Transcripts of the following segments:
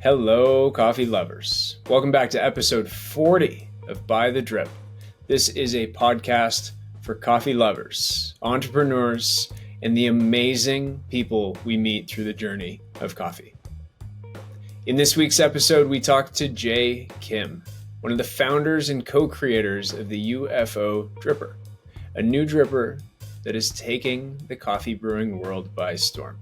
Hello, coffee lovers. Welcome back to episode 40 of By the Drip. This is a podcast for coffee lovers, entrepreneurs, and the amazing people we meet through the journey of coffee. In this week's episode, we talk to Jay Kim, one of the founders and co-creators of the UFO Dripper, a new dripper that is taking the coffee brewing world by storm.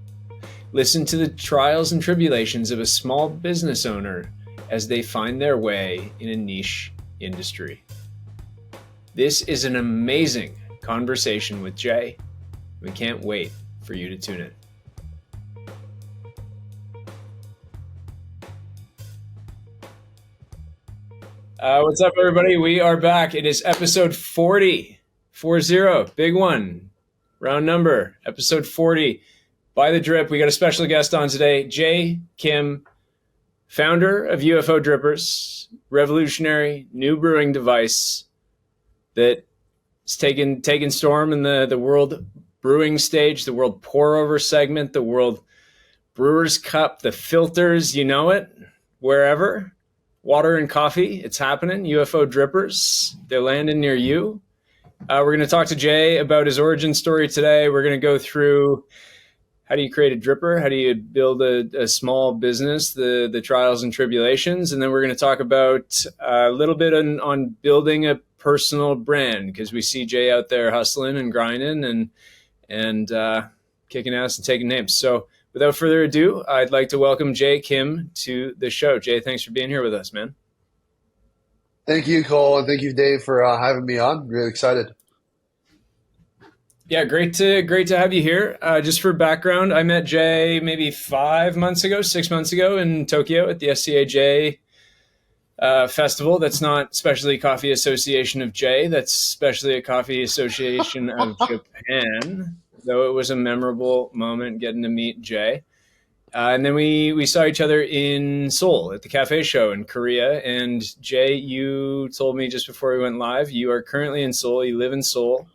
Listen to the trials and tribulations of a small business owner as they find their way in a niche industry. This is an amazing conversation with Jay. We can't wait for you to tune in. What's up, everybody? We are back. It is episode 40, 40, big one, round number, episode 40. By the Drip, we got a special guest on today, Jay Kim, founder of UFO Drippers, revolutionary new brewing device that is taking storm in the world brewing stage, the world pour over segment, the world Brewers Cup, the filters, you know it, wherever, water and coffee, it's happening. UFO Drippers, they're landing near you. We're going to talk to Jay about his origin story today. We're going to go through how do you create a dripper? How do you build a small business, the trials and tribulations? And then we're going to talk about a little bit on building a personal brand, because we see Jay out there hustling and grinding and kicking ass and taking names. So without further ado, I'd like to welcome Jay Kim to the show. Jay, thanks for being here with us, man. Thank you, Cole, and thank you, Dave, for having me on. Really excited. Yeah, great to have you here. Just for background, I met Jay maybe 6 months ago in Tokyo at the SCAJ festival. That's not Specialty Coffee Association of Jay. That's Specialty Coffee Association of Japan. Though it was a memorable moment getting to meet Jay. And then we saw each other in Seoul at the cafe show in Korea. And Jay, you told me just before we went live, you are currently in Seoul. You live in Seoul.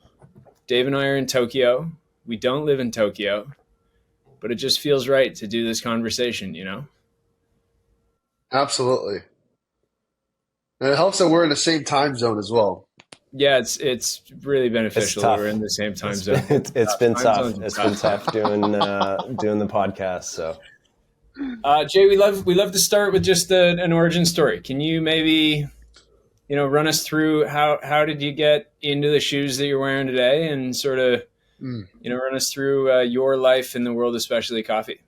Dave and I are in Tokyo. We don't live in Tokyo, but it just feels right to do this conversation, you know? Absolutely. And it helps that we're in the same time zone as well. Yeah, it's really beneficial that tough. we're in the same time zone. It's been Time tough. zones are It's been tough doing the podcast. So, Jay, we love to start with just an origin story. Can you maybe, run us through how did you get into the shoes that you're wearing today, and sort of, run us through your life in the world of specialty coffee?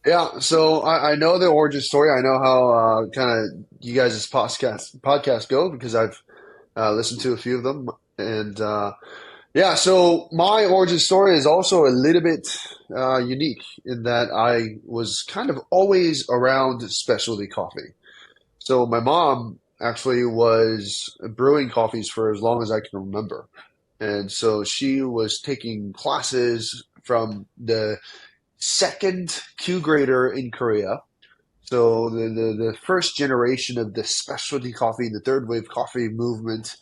Yeah, so I know the origin story. I know how kind of you guys' podcast go, because I've listened to a few of them. And yeah, so my origin story is also a little bit unique in that I was kind of always around specialty coffee. So my mom actually was brewing coffees for as long as I can remember. And so she was taking classes from the second Q grader in Korea. So the first generation of the specialty coffee, the third wave coffee movement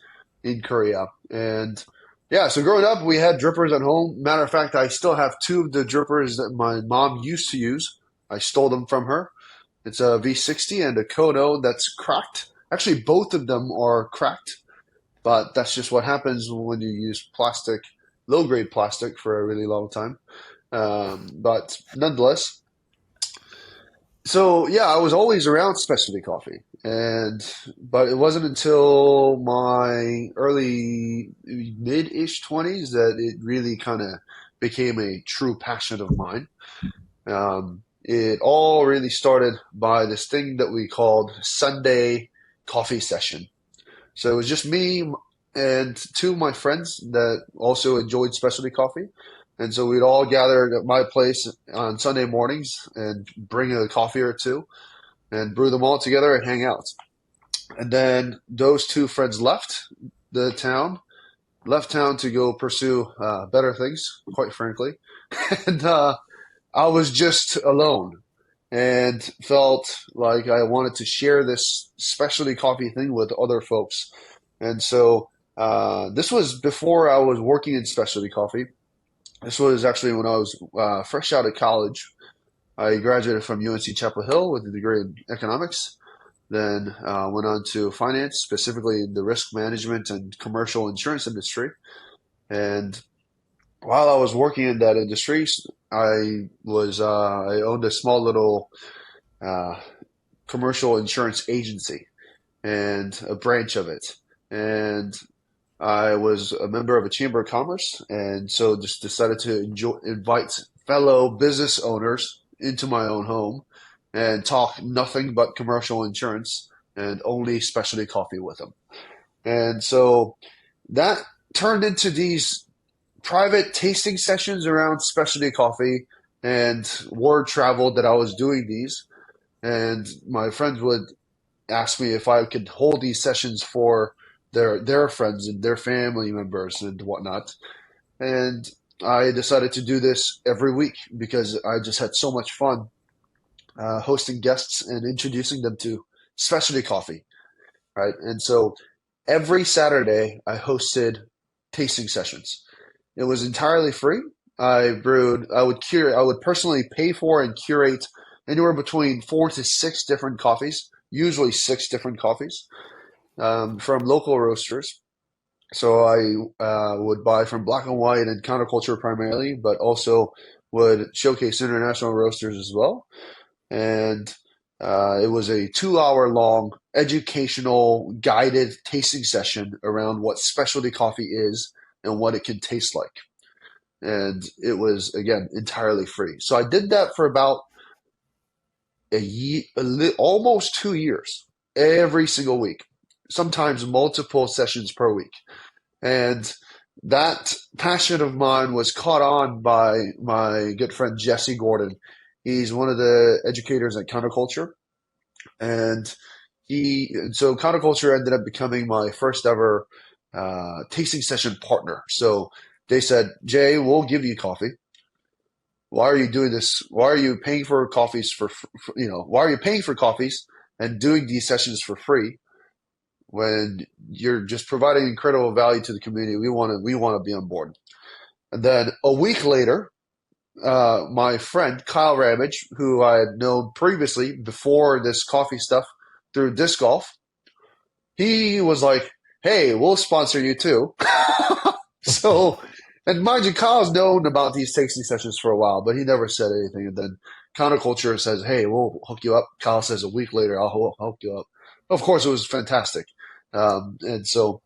in Korea. And yeah, so growing up, we had drippers at home. Matter of fact, I still have two of the drippers that my mom used to use. I stole them from her. It's a V60 and a Kono that's cracked. Actually, both of them are cracked, but that's just what happens when you use plastic, low-grade plastic, for a really long time. But nonetheless, so yeah, I was always around specialty coffee, but it wasn't until my early mid-ish 20s that it really kind of became a true passion of mine. It all really started by this thing that we called Sunday coffee session. So it was just me and two of my friends that also enjoyed specialty coffee. And so we'd all gather at my place on Sunday mornings and bring a coffee or two and brew them all together and hang out. And then those two friends left town to go pursue better things, quite frankly. And I was just alone and felt like I wanted to share this specialty coffee thing with other folks. And so this was before I was working in specialty coffee. This was actually when I was fresh out of college. I graduated from UNC Chapel Hill with a degree in economics. Then went on to finance, specifically in the risk management and commercial insurance industry. And while I was working in that industry, I owned a small little uh, commercial insurance agency and a branch of it. And I was a member of a chamber of commerce, and so just decided to invite fellow business owners into my own home and talk nothing but commercial insurance and only specialty coffee with them. And so that turned into these private tasting sessions around specialty coffee, and word traveled that I was doing these. And my friends would ask me if I could hold these sessions for their friends and their family members and whatnot. And I decided to do this every week because I just had so much fun hosting guests and introducing them to specialty coffee, right? And so every Saturday I hosted tasting sessions. It was entirely free. I would personally pay for and curate anywhere between 4 to 6 different coffees, usually 6 different coffees from local roasters. So I would buy from Black and White and Counterculture primarily, but also would showcase international roasters as well. And it was a 2 hour long educational guided tasting session around what specialty coffee is and what it can taste like. And it was, again, entirely free. So I did that for about a year, almost 2 years, every single week, sometimes multiple sessions per week. And that passion of mine was caught on by my good friend Jesse Gordon. He's one of the educators at Counterculture, and so Counterculture ended up becoming my first ever tasting session partner. So they said, Jay, we'll give you coffee. Why are you doing this? Why are you paying for coffees why are you paying for coffees and doing these sessions for free when you're just providing incredible value to the community? We want to be on board. And then a week later, my friend Kyle Ramage, who I had known previously before this coffee stuff through disc golf, he was like, "Hey, we'll sponsor you too." So, and mind you, Kyle's known about these tasting sessions for a while, but he never said anything. And then Counterculture says, "Hey, we'll hook you up." Kyle says, "A week later, I'll hook you up." Of course, it was fantastic. And so,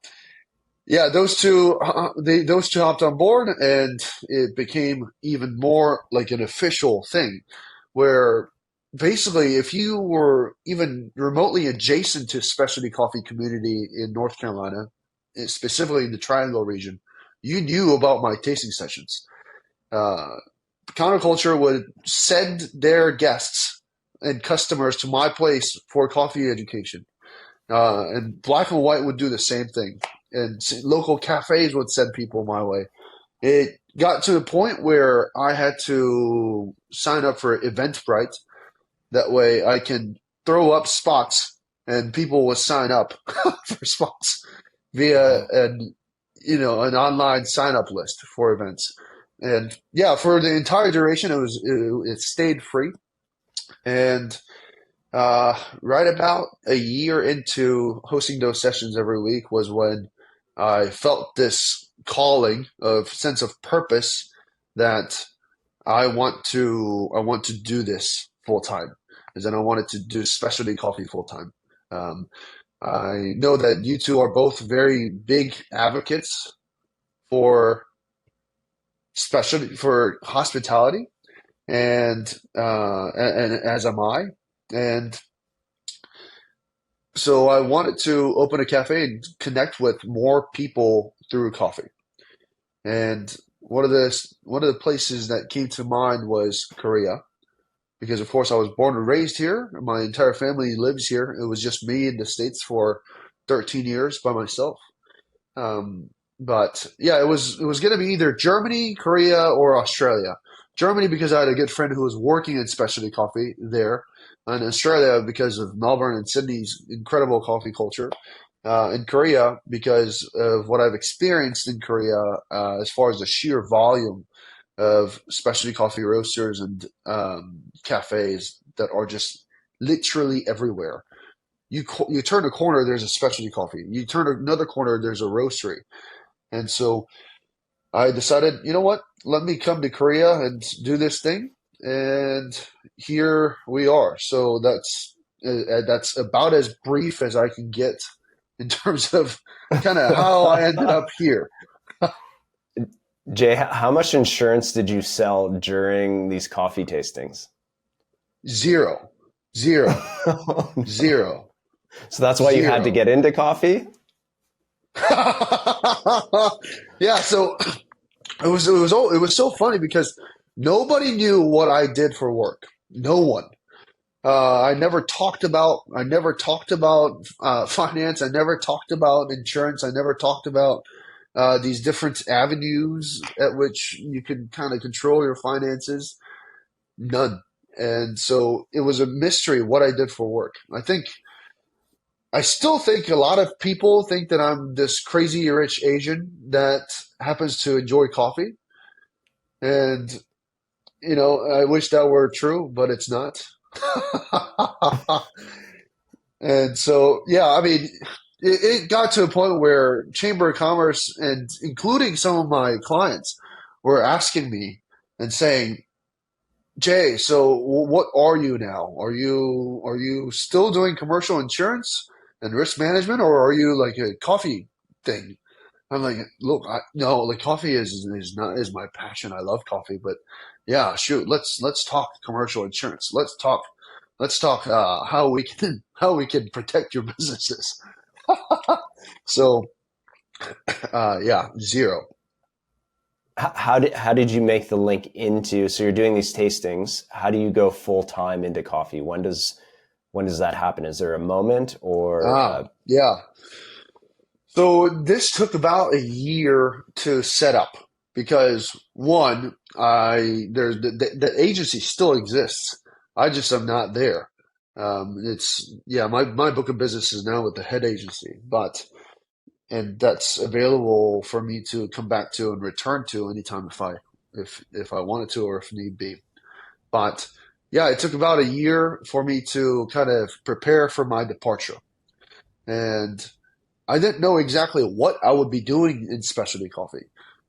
yeah, those two hopped on board, and it became even more like an official thing, where basically, if you were even remotely adjacent to specialty coffee community in North Carolina, specifically in the Triangle region, you knew about my tasting sessions. Uh, Counterculture would send their guests and customers to my place for coffee education. And Black and White would do the same thing. And local cafes would send people my way. It got to the point where I had to sign up for Eventbrite. That way I can throw up spots and people will sign up for spots via an online sign up list for events. And yeah, for the entire duration, it stayed free. And right about a year into hosting those sessions every week was when I felt this calling of sense of purpose that I want to do this full time, and then I wanted to do specialty coffee full time. I know that you two are both very big advocates for for hospitality, and as am I. And so I wanted to open a cafe and connect with more people through coffee. And one of the places that came to mind was Korea, because of course I was born and raised here. My entire family lives here. It was just me in the States for 13 years by myself. But yeah, it was going to be either Germany, Korea, or Australia. Germany because I had a good friend who was working in specialty coffee there, and Australia because of Melbourne and Sydney's incredible coffee culture. In Korea because of what I've experienced in Korea as far as the sheer volume of specialty coffee roasters and cafes that are just literally everywhere. You turn a corner, there's a specialty coffee. You turn another corner, there's a roastery. And so I decided, you know what? Let me come to Korea and do this thing. And here we are. So that's about as brief as I can get in terms of kind of how I ended up here. Jay, how much insurance did you sell during these coffee tastings? Zero. Zero. So that's why you had to get into coffee? Yeah, so it was so funny because nobody knew what I did for work. No one. I never talked about finance. I never talked about insurance. I never talked about these different avenues at which you can kind of control your finances. None. And so it was a mystery what I did for work. I still think a lot of people think that I'm this crazy rich Asian that happens to enjoy coffee. And, I wish that were true, but it's not. And so, yeah, I mean, it got to a point where Chamber of Commerce and including some of my clients were asking me and saying, Jay, so what are you now? Are you still doing commercial insurance and risk management, or are you like a coffee thing? I'm like, look, no, like coffee is my passion. I love coffee, but yeah, shoot, let's talk commercial insurance. Let's talk how we can protect your businesses. So yeah, zero. How did you make the link into, so you're doing these tastings, how do you go full time into coffee? When does that happen? Is there a moment or Yeah. So this took about a year to set up because one, the agency still exists. I just am not there. My book of business is now with the head agency, and that's available for me to come back to and return to anytime if I wanted to or if need be. But yeah, it took about a year for me to kind of prepare for my departure. And I didn't know exactly what I would be doing in specialty coffee.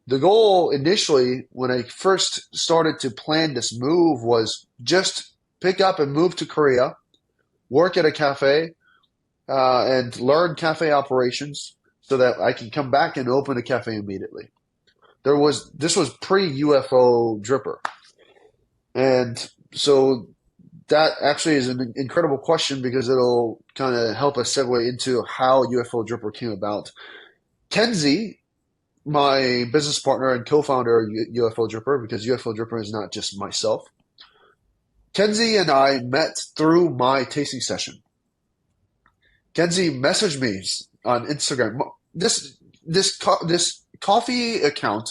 The goal initially, when I first started to plan this move, was just pick up and move to Korea, work at a cafe, and learn cafe operations so that I can come back and open a cafe immediately. This was pre-UFO Dripper. And so that actually is an incredible question because it'll kind of help us segue into how UFO Dripper came about. Kenzie, my business partner and co-founder of UFO Dripper, because UFO Dripper is not just myself, Kenzie and I met through my tasting session. Kenzie messaged me on Instagram. This coffee account,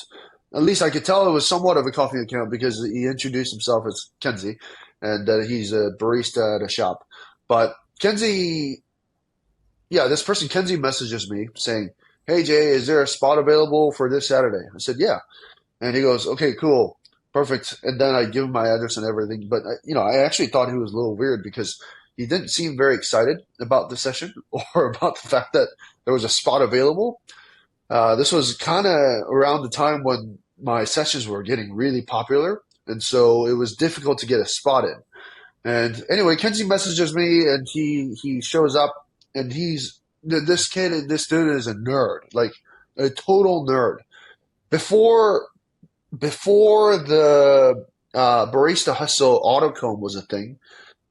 at least I could tell it was somewhat of a coffee account because he introduced himself as Kenzie, and he's a barista at a shop. But Kenzie, this person Kenzie messages me saying, "Hey Jay, is there a spot available for this Saturday?" I said, "Yeah," and he goes, "Okay, cool, perfect." And then I give him my address and everything. But I actually thought he was a little weird because he didn't seem very excited about the session or about the fact that there was a spot available. This was kind of around the time when my sessions were getting really popular, and so it was difficult to get a spot in. And anyway, Kenzie messages me, and he shows up, and this dude is a nerd, like a total nerd. Before the Barista Hustle Autocomb was a thing,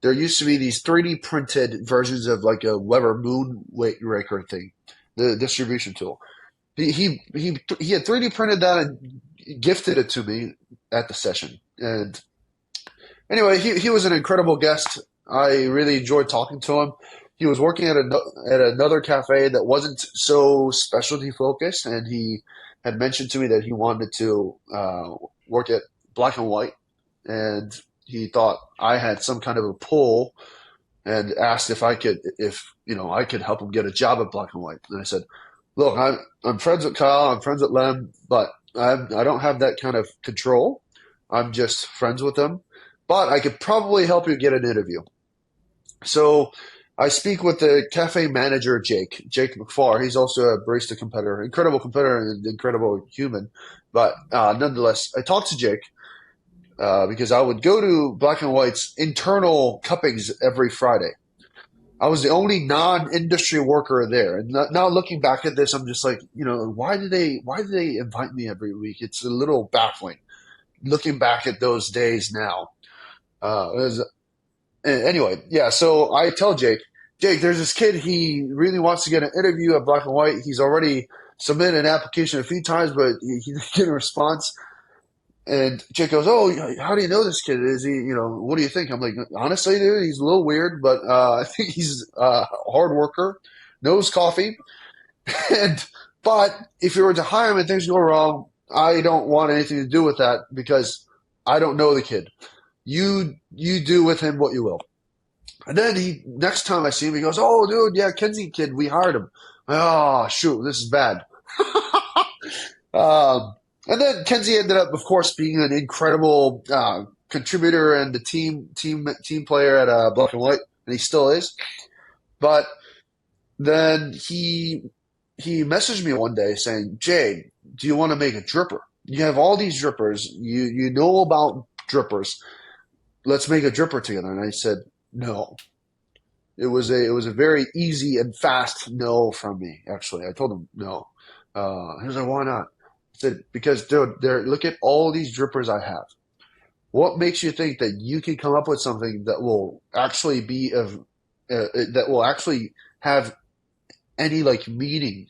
there used to be these 3D printed versions of like a Weber Moon Raker thing, the distribution tool. He had 3D printed that and gifted it to me at the session. And anyway, he was an incredible guest. I really enjoyed talking to him. He was working at another cafe that wasn't so specialty focused, and he had mentioned to me that he wanted to work at Black and White, and he thought I had some kind of a pull, and asked if I could help him get a job at Black and White. And I said, "Look, I'm friends with Kyle, I'm friends with Lem, but I don't have that kind of control. I'm just friends with them, but I could probably help you get an interview. So I speak with the cafe manager, Jake McFarr. He's also a barista competitor and incredible human. But nonetheless, I talked to Jake because I would go to Black and White's internal cuppings every Friday. I was the only non-industry worker there, and now looking back at this, I'm just like, why do they invite me every week? It's a little baffling looking back at those days now. Anyway, yeah. So I tell Jake, there's this kid. He really wants to get an interview at Black and White. He's already submitted an application a few times, but he didn't get a response. And Jake goes, "Oh, how do you know this kid? Is he, what do you think?" I'm like, "Honestly, dude, he's a little weird, but I think he's a hard worker, knows coffee, but if you were to hire him and things go wrong, I don't want anything to do with that because I don't know the kid. You do with him what you will." And then next time I see him, he goes, "Oh, dude, yeah, Kenzie kid, we hired him." Oh, shoot, this is bad. And then Kenzie ended up, of course, being an incredible contributor and the team player at Black and White, and he still is. But then he messaged me one day saying, "Jay, do you want to make a dripper? You have all these drippers. You know about drippers. Let's make a dripper together." And I said, "No." It was a very easy and fast no from me. Actually, I told him no. He was like, "Why not?" I said, "Because dude, look at all these drippers I have. What makes you think that you can come up with something that will actually that will actually have any like meaning?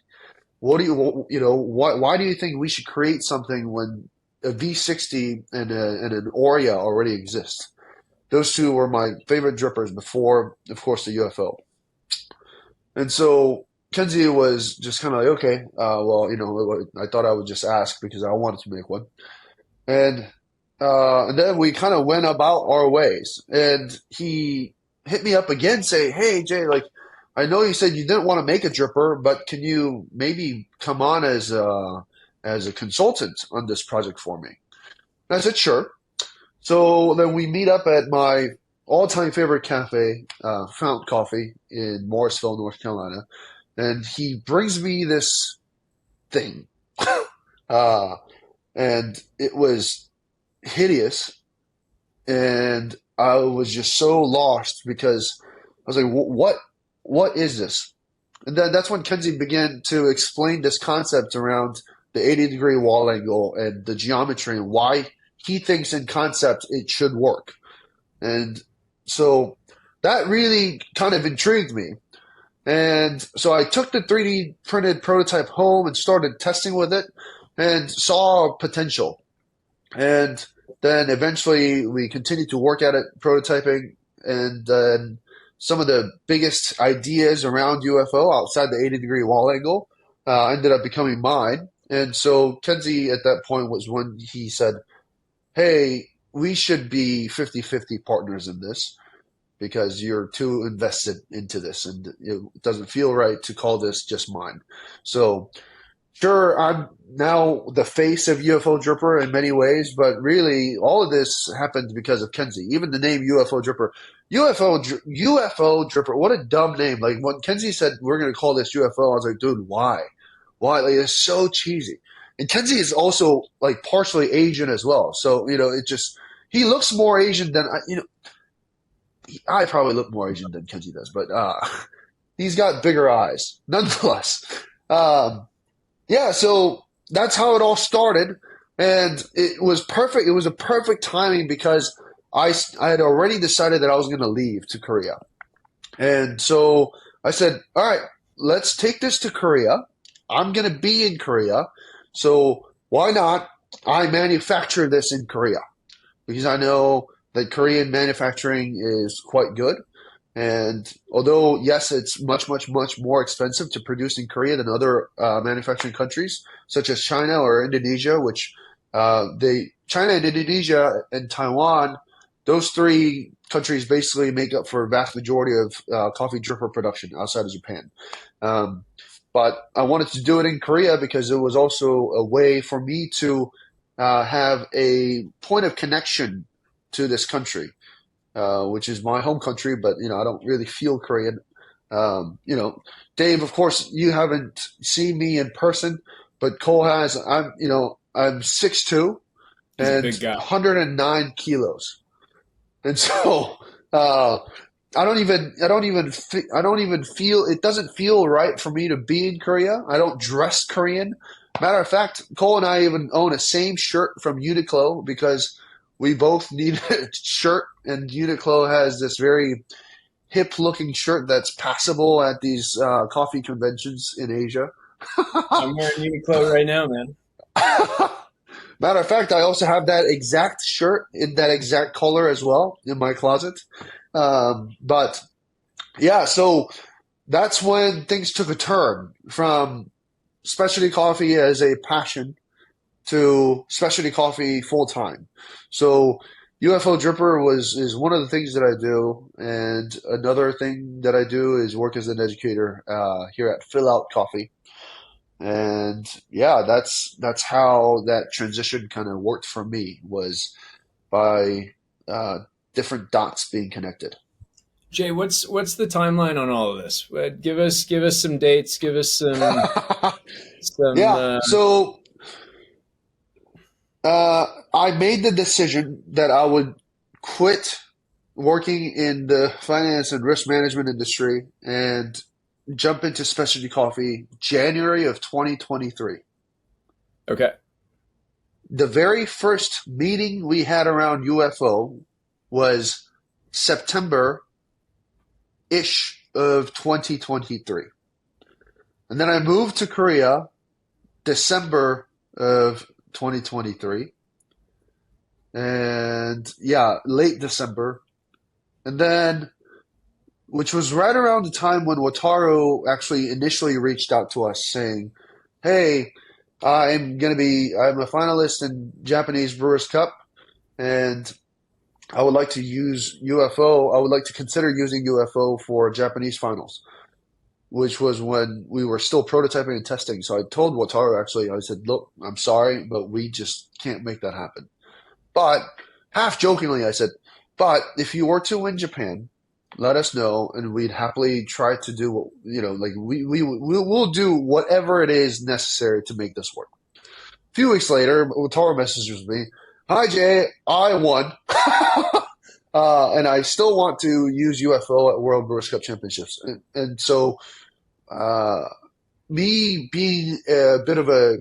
What do why do you think we should create something when a V60 and an Oria already exist?" Those two were my favorite drippers before, of course, the UFO. And so Kenzie was just kind of like, "Okay, well, I thought I would just ask because I wanted to make one." And then we kind of went about our ways. And he hit me up again, say, "Hey, Jay, like, I know you said you didn't want to make a dripper, but can you maybe come on as a consultant on this project for me?" And I said, "Sure." So then we meet up at my all-time favorite cafe, Fountain Coffee in Morrisville, North Carolina, and he brings me this thing, and it was hideous, and I was just so lost because I was like, what is this?" And then that's when Kenzie began to explain this concept around the 80-degree wall angle and the geometry and why he thinks in concept it should work. And so that really kind of intrigued me. And so I took the 3D printed prototype home and started testing with it and saw potential. And then eventually we continued to work at it, prototyping, and then some of the biggest ideas around UFO outside the 80-degree wall angle ended up becoming mine. And so Kenzie at that point was when he said, "Hey, we should be 50-50 partners in this because you're too invested into this and it doesn't feel right to call this just mine." So sure, I'm now the face of UFO Dripper in many ways, but really all of this happened because of Kenzie. Even the name UFO Dripper, UFO Dripper, what a dumb name. Like when Kenzie said, "We're going to call this UFO," I was like, dude, why? Why? Like, it's so cheesy. And Kenzie is also like partially Asian as well. So, he looks more Asian than I probably look more Asian than Kenzie does, but he's got bigger eyes nonetheless. Yeah, so that's how it all started. And it was perfect. It was a perfect timing because I had already decided that I was going to leave to Korea. And so I said, all right, let's take this to Korea. I'm going to be in Korea. So why not I manufacture this in Korea? Because I know that Korean manufacturing is quite good. And although, yes, it's much, much, much more expensive to produce in Korea than other manufacturing countries, such as China or Indonesia, which China and Indonesia and Taiwan, those three countries basically make up for a vast majority of coffee dripper production outside of Japan. But I wanted to do it in Korea because it was also a way for me to have a point of connection to this country, which is my home country, but I don't really feel Korean. Dave, of course, you haven't seen me in person, but Cole has. I'm 6'2" He's a and big guy. 109 kilos, and so I don't even feel it doesn't feel right for me to be in Korea. I don't dress Korean. Matter of fact, Cole and I even own a same shirt from Uniqlo because we both need a shirt, and Uniqlo has this very hip-looking shirt that's passable at these coffee conventions in Asia. I'm wearing Uniqlo right now, man. Matter of fact, I also have that exact shirt in that exact color as well in my closet. But yeah, so that's when things took a turn from specialty coffee as a passion to specialty coffee full time. So UFO Dripper is one of the things that I do, and another thing that I do is work as an educator here at Fill Out Coffee. And yeah, that's how that transition kind of worked for me, was by different dots being connected. Jay, what's the timeline on all of this? Give us some dates. Give us some. Yeah, so I made the decision that I would quit working in the finance and risk management industry and jump into specialty coffee January of 2023. Okay. The very first meeting we had around UFO was September-ish of 2023. And then I moved to Korea December of 2023. And yeah, late December. And then, which was right around the time when Wataru actually initially reached out to us saying, hey, I'm a finalist in Japanese Brewers Cup, and I would like to use UFO. I would like to consider using UFO for Japanese finals, which was when we were still prototyping and testing. So I told Wataru, actually, I said, look, I'm sorry, but we just can't make that happen. But half jokingly, I said, but if you were to win Japan, let us know, and we'd happily try to do what, we'll do whatever it is necessary to make this work. A few weeks later, Wataru messages me, hi Jay, I won. And I still want to use UFO at World Brewers Cup Championships. And so me being a bit of a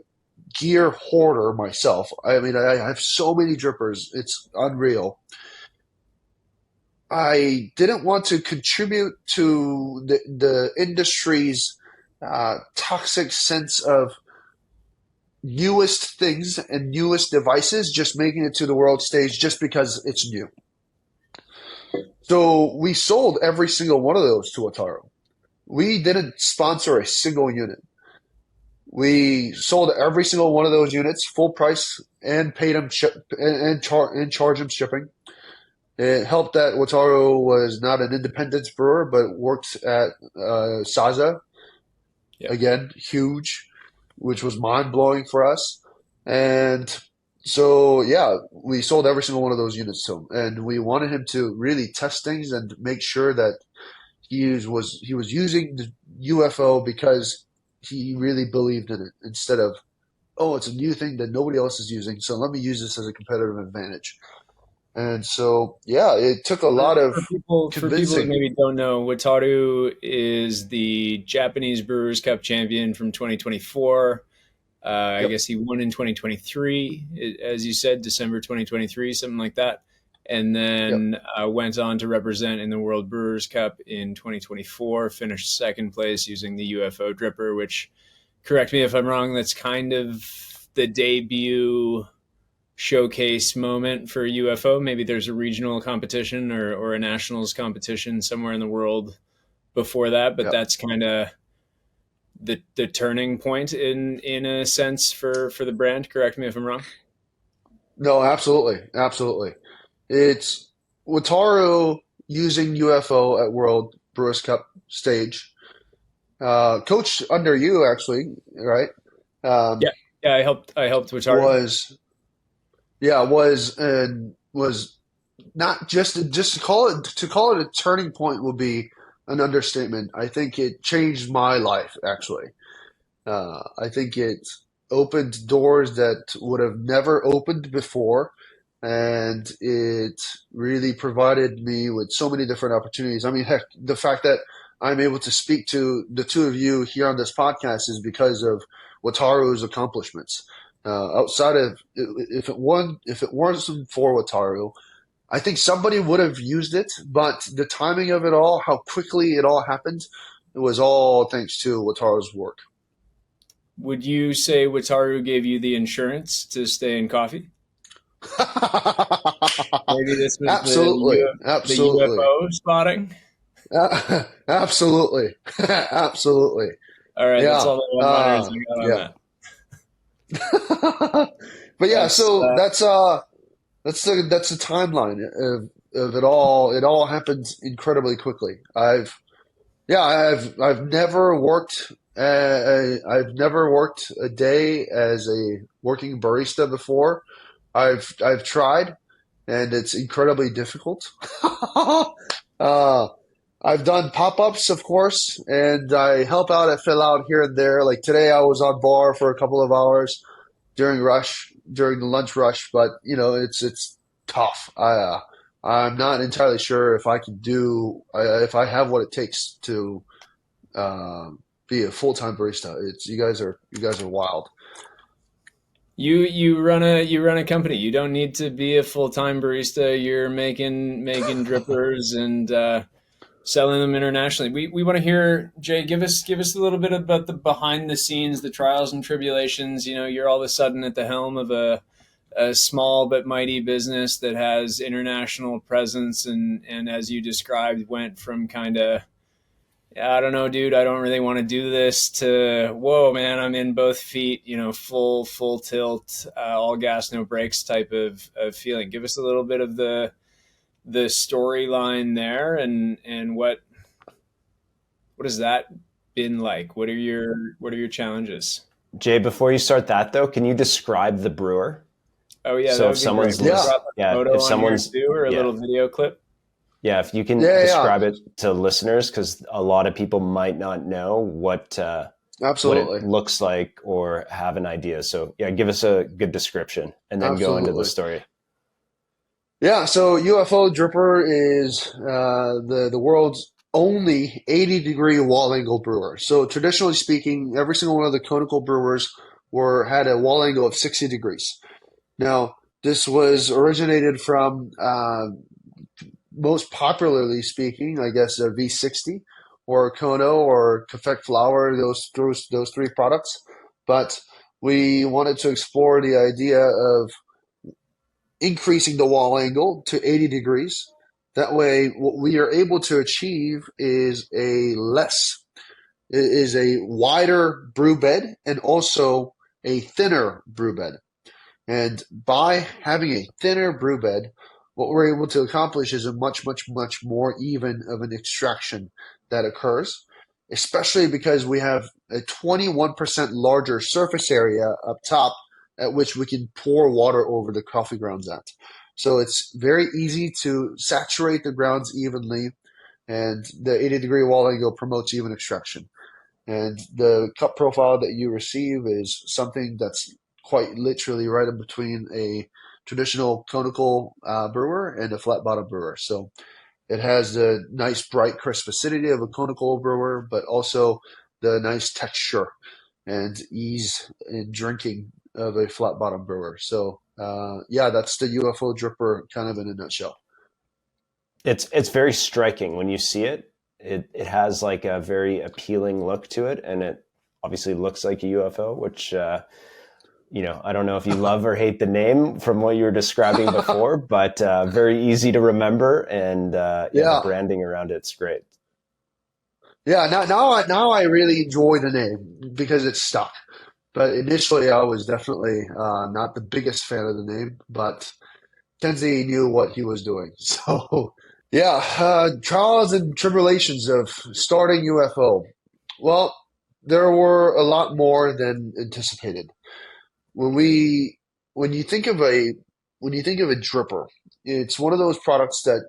gear hoarder myself, I mean, I have so many drippers, it's unreal. I didn't want to contribute to the industry's toxic sense of newest things and newest devices just making it to the world stage just because it's new. So we sold every single one of those to Wataru. We didn't sponsor a single unit. We sold every single one of those units full price and paid them and charged them shipping. It helped that Wataru was not an independent brewer, but worked at Saza. Yep. Again, huge, which was mind-blowing for us. And so, yeah, we sold every single one of those units to him. And we wanted him to really test things and make sure that he was using the UFO because he really believed in it, instead of, oh, it's a new thing that nobody else is using, so let me use this as a competitive advantage. And so, yeah, it took a lot of for people convincing. who maybe don't know, Wataru is the Japanese Brewers Cup champion from 2024. I Yep. guess he won in 2023, as you said, December 2023, something like that. And then went on to represent in the World Brewers Cup in 2024, finished second place using the UFO Dripper, which, correct me if I'm wrong, that's kind of the debut showcase moment for UFO. Maybe there's a regional competition or a nationals competition somewhere in the world before that, but Yep. that's kind of the turning point in a sense for the brand. Correct me if I'm wrong. No, absolutely. Absolutely. It's Wataru using UFO at World Brewers Cup stage. Coach under you, actually, right? Yeah, I helped Wataru. Was yeah, was not just to call it a turning point would be an understatement. I think it changed my life actually. I think it opened doors that would have never opened before, and it really provided me with so many different opportunities. I mean, heck, the fact that I'm able to speak to the two of you here on this podcast is because of Wataru's accomplishments. Outside of if it wasn't for Wataru, I think somebody would have used it, but the timing of it all, how quickly it all happened, it was all thanks to Wataru's work. Would you say Wataru gave you the insurance to stay in coffee? Maybe this was Absolutely, the absolutely, UFO spotting. absolutely, absolutely. All right, that's Yeah, all the one-liners I got on yeah. that. But yeah, That's so that's the timeline of it all. It all happened incredibly quickly. I've never worked. I've never worked a day as a working barista before. I've tried, and it's incredibly difficult. uh, I've done pop-ups, of course, and I help out at fill out here and there. Like today, I was on bar for a couple of hours during the lunch rush, but it's tough. I'm not entirely sure if I can do if I have what it takes to uh, be a full-time barista. It's you guys are wild. you run a company. You don't need to be a full-time barista. You're making drippers and selling them internationally. We want to hear, Jay, give us a little bit about the behind the scenes, the trials and tribulations. You're all of a sudden at the helm of a small but mighty business that has international presence, and as you described, went from kind of, I don't know, dude, I don't really want to do this, to whoa, man, I'm in both feet, full tilt, all gas no brakes type of feeling. Give us a little bit of the storyline there, and what has that been like? What are your challenges? Jay, before you start that though, can you describe the brewer? Oh yeah, that So would if be great. someone's We Yeah, list, brought the yeah, photo if on here someone's, too, or a yeah, little video clip. yeah, if you can yeah, yeah, describe it to listeners, because a lot of people might not know what it absolutely, looks like or have an idea. So yeah, give us a good description and then go into the absolutely. story. Yeah, so UFO Dripper is the world's only 80-degree wall angle brewer. So traditionally speaking, every single one of the conical brewers were had a wall angle of 60 degrees. Now, this was originated from most popularly speaking, I guess, a V60 or Kono or Kefek Flour, those three products. But we wanted to explore the idea of increasing the wall angle to 80 degrees. That way, what we are able to achieve is a wider brew bed and also a thinner brew bed. And by having a thinner brew bed, what we're able to accomplish is a much, much, much more even of an extraction that occurs, especially because we have a 21% larger surface area up top at which we can pour water over the coffee grounds at. So it's very easy to saturate the grounds evenly, and the 80-degree wall angle promotes even extraction. And the cup profile that you receive is something that's quite literally right in between a traditional conical brewer and a flat bottom brewer. So it has the nice, bright, crisp acidity of a conical brewer, but also the nice texture and ease in drinking of a flat bottom brewer. So, yeah, that's the UFO dripper kind of in a nutshell. It's very striking when you see it. It has like a very appealing look to it, and it obviously looks like a UFO, which I don't know if you love or hate the name from what you were describing before, but very easy to remember, and yeah, the Yeah, branding around it's great. yeah. Now I really enjoy the name because it's stuck. But initially, I was definitely not the biggest fan of the name, but Kenzie knew what he was doing. So, yeah, trials and tribulations of starting UFO. Well, there were a lot more than anticipated. When we, when you think of when you think of a dripper, it's one of those products that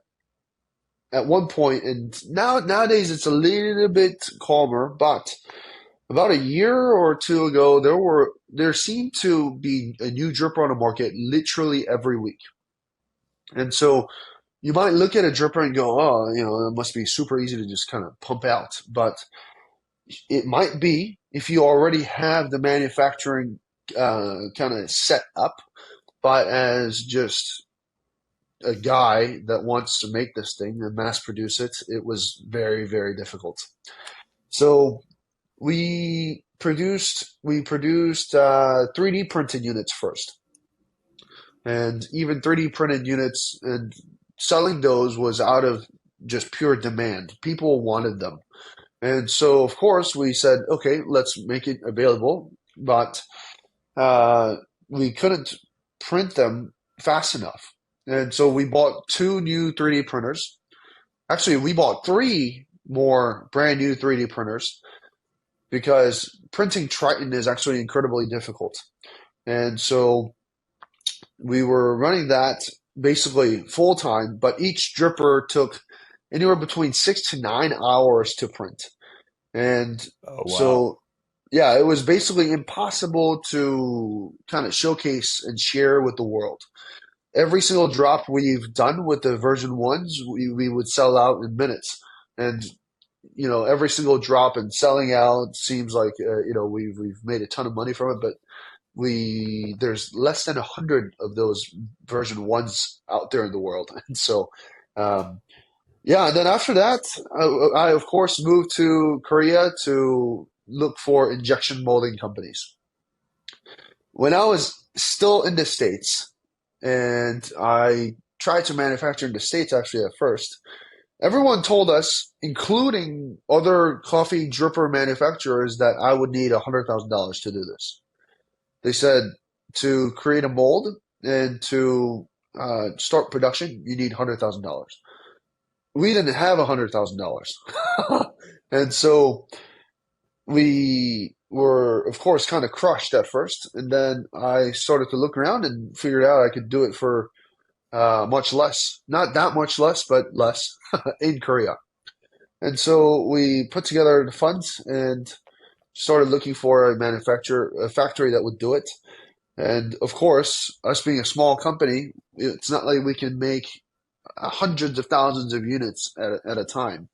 at one point, and nowadays it's a little bit calmer, but about a year or two ago, there seemed to be a new dripper on the market literally every week. And so you might look at a dripper and go, oh, it must be super easy to just kind of pump out. But it might be if you already have the manufacturing kind of set up, but as just a guy that wants to make this thing and mass produce it, it was very, very difficult. So we produced 3D printed units first, and even 3D printed units and selling those was out of just pure demand. People wanted them, and so of course we said, okay, let's make it available, but uh, we couldn't print them fast enough, and so we bought two new 3D printers. Actually, we bought three more brand new 3D printers because printing Triton is actually incredibly difficult. And so we were running that basically full time, but each dripper took anywhere between 6 to 9 hours to print. And Oh wow. so, yeah, it was basically impossible to kind of showcase and share with the world. Every single drop we've done with the version ones, we would sell out in minutes. And every single drop and selling out seems like we've made a ton of money from it, but there's less than 100 of those version ones out there in the world. And so um, yeah, and then after that, I of course moved to Korea to look for injection molding companies. When I was still in the States, and I tried to manufacture in the States actually at first, everyone told us, including other coffee dripper manufacturers, that I would need $100,000 to do this. They said to create a mold and to start production, you need $100,000. We didn't have $100,000. And so we were, of course, kind of crushed at first. And then I started to look around and figured out I could do it for much less. Not that much less, but less in Korea. And so we put together the funds and started looking for a factory that would do it. And of course, us being a small company, it's not like we can make hundreds of thousands of units at a time,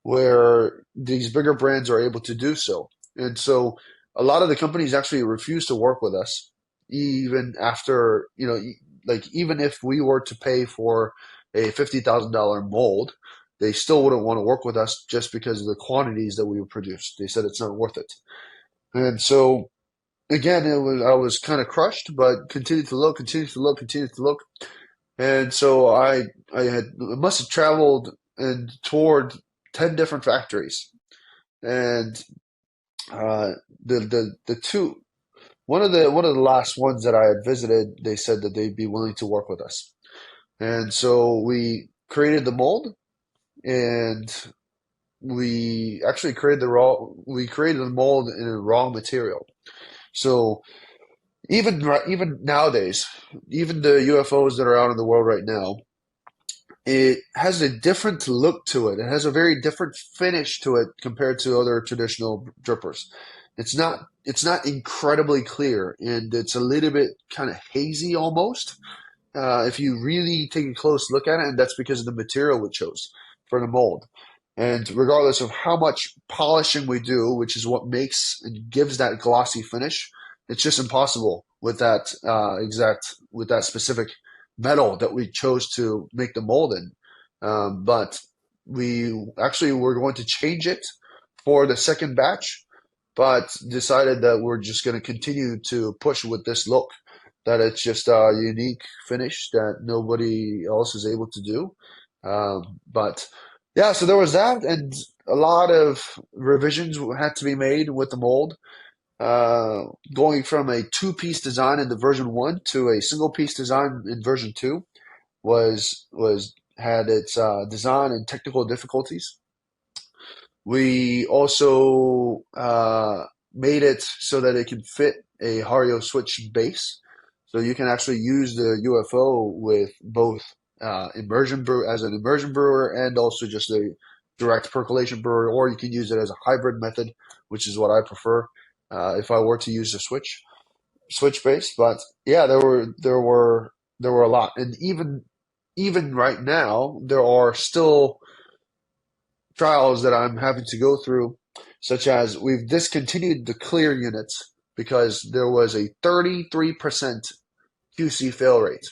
where these bigger brands are able to do so. And so a lot of the companies actually refuse to work with us, even after, like even if we were to pay for a $50,000 mold, they still wouldn't want to work with us just because of the quantities that we would produce. They said it's not worth it. And so again, I was kind of crushed, but continued to look, continued to look, continued to look. And so I must have traveled and toured 10 different factories. And uh, the two one of the last ones that I had visited, they said that they'd be willing to work with us. And so we created the mold, and we created the mold in a raw material. So even nowadays, even the UFOs that are out in the world right now, it has a different look to it. It has a very different finish to it compared to other traditional drippers. It's not incredibly clear, and it's a little bit kind of hazy almost. If you really take a close look at it, and that's because of the material we chose for the mold. And regardless of how much polishing we do, which is what makes and gives that glossy finish, it's just impossible with that specific metal that we chose to make the mold in. But we actually were going to change it for the second batch, but decided that we're just going to continue to push with this look, that it's just a unique finish that nobody else is able to do. But yeah, so there was that, and a lot of revisions had to be made with the mold, going from a two-piece design in the version one to a single-piece design in version two was had its design and technical difficulties. We also made it so that it could fit a Hario switch base. So you can actually use the UFO with both immersion brew as an immersion brewer and also just a direct percolation brewer, or you can use it as a hybrid method, which is what I prefer if I were to use the switch base. But yeah, there were a lot, and even right now there are still trials that I'm having to go through, such as we've discontinued the clear units because there was a 33% QC fail rate.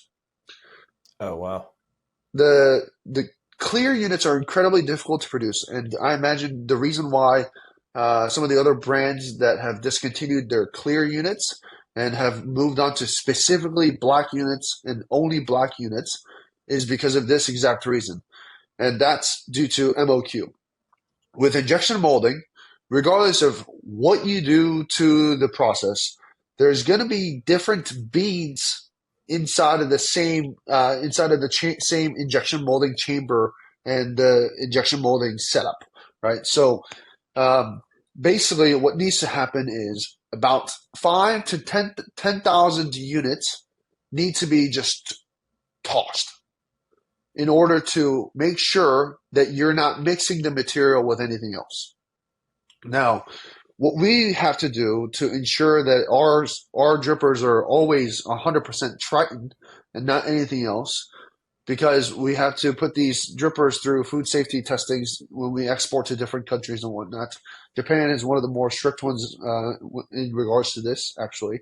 Oh, wow. The clear units are incredibly difficult to produce, and I imagine the reason why some of the other brands that have discontinued their clear units and have moved on to specifically black units and only black units is because of this exact reason, and that's due to MOQ. With injection molding, regardless of what you do to the process, there's going to be different beads inside of the same same injection molding chamber and the injection molding setup, right? So basically, what needs to happen is about 5 to 10,000 units need to be just tossed in order to make sure that you're not mixing the material with anything else. Now, what we have to do to ensure that our drippers are always 100% Triton and not anything else, because we have to put these drippers through food safety testings when we export to different countries and whatnot. Japan is one of the more strict ones in regards to this, actually,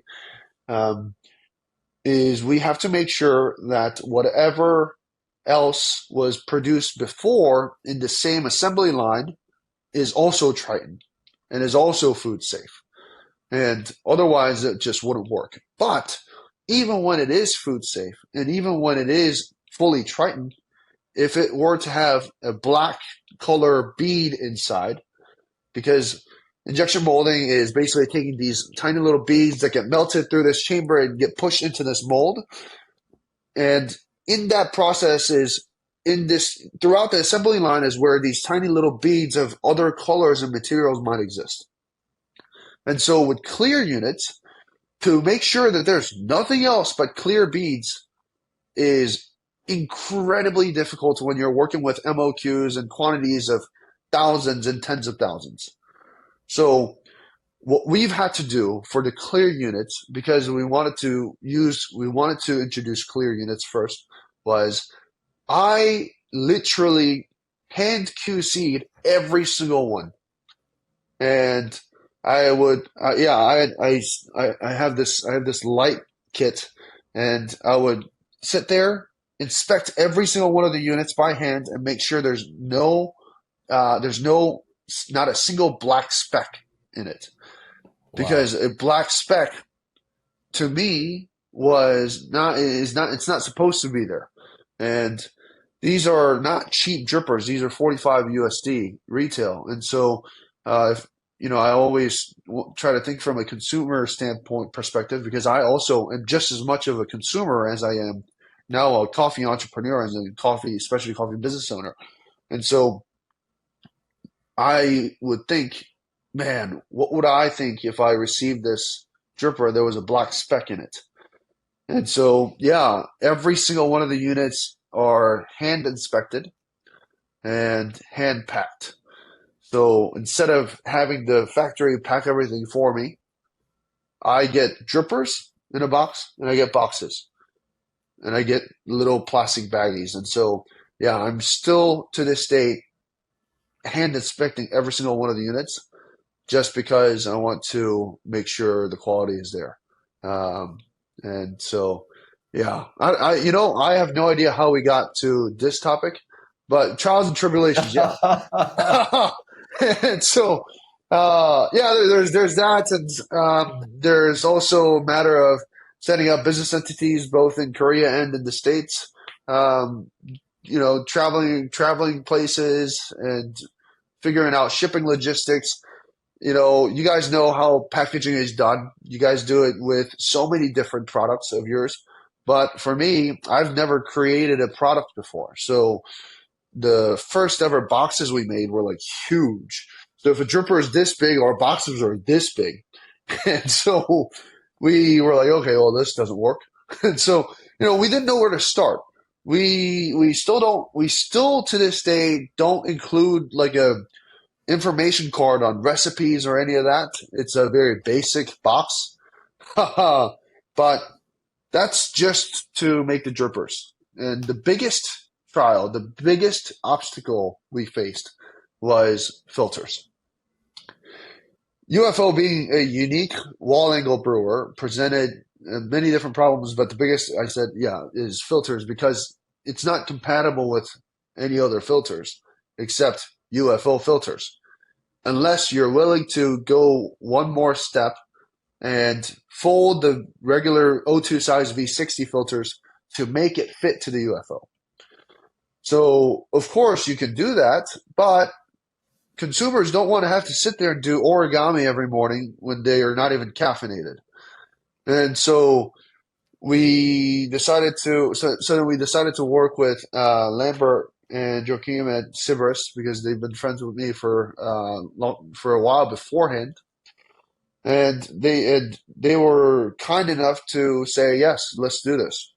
is we have to make sure that whatever else was produced before in the same assembly line is also Triton and is also food safe. And otherwise, it just wouldn't work. But even when it is food safe and even when it is fully Triton, if it were to have a black color bead inside, because injection molding is basically taking these tiny little beads that get melted through this chamber and get pushed into this mold. And in that process throughout the assembly line is where these tiny little beads of other colors and materials might exist. And so with clear units, to make sure that there's nothing else but clear beads is incredibly difficult when you're working with MOQs and quantities of thousands and tens of thousands. So what we've had to do for the clear units, because we wanted to introduce clear units first, was I literally hand QC'd every single one. And I would, I have this light kit, and I would sit there, inspect every single one of the units by hand, and make sure there's not a single black speck in it. Wow. Because a black speck to me it's not supposed to be there. And these are not cheap drippers. These are 45 USD retail. And so, I always try to think from a consumer standpoint perspective, because I also am just as much of a consumer as I am now a coffee entrepreneur and especially coffee business owner. And so I would think, man, what would I think if I received this dripper, there was a black speck in it? And so, yeah, every single one of the units are hand inspected and hand packed. So instead of having the factory pack everything for me, I get drippers in a box and I get boxes and I get little plastic baggies. And so, yeah, I'm still to this day hand inspecting every single one of the units just because I want to make sure the quality is there. And so, yeah, I have no idea how we got to this topic, but trials and tribulations, yeah. And so, there's that, and there's also a matter of setting up business entities both in Korea and in the States. Traveling places and figuring out shipping logistics. You guys know how packaging is done. You guys do it with so many different products of yours. But for me, I've never created a product before. So the first ever boxes we made were like huge. So if a dripper is this big, our boxes are this big. And so we were like, okay, well, this doesn't work. And so, we didn't know where to start. We still to this day don't include like a information card on recipes or any of that. It's a very basic box. But that's just to make the drippers. And the biggest trial, the biggest obstacle we faced was filters. UFO being a unique wall angle brewer presented many different problems, but the biggest, I said, is filters, because it's not compatible with any other filters except UFO filters. Unless you're willing to go one more step and fold the regular O2 size V60 filters to make it fit to the UFO. So, of course, you can do that, but consumers don't want to have to sit there and do origami every morning when they are not even caffeinated. And so we decided to work with Lambert and Joachim at Sybaris, because they've been friends with me for a while beforehand. And they were kind enough to say, yes, let's do this.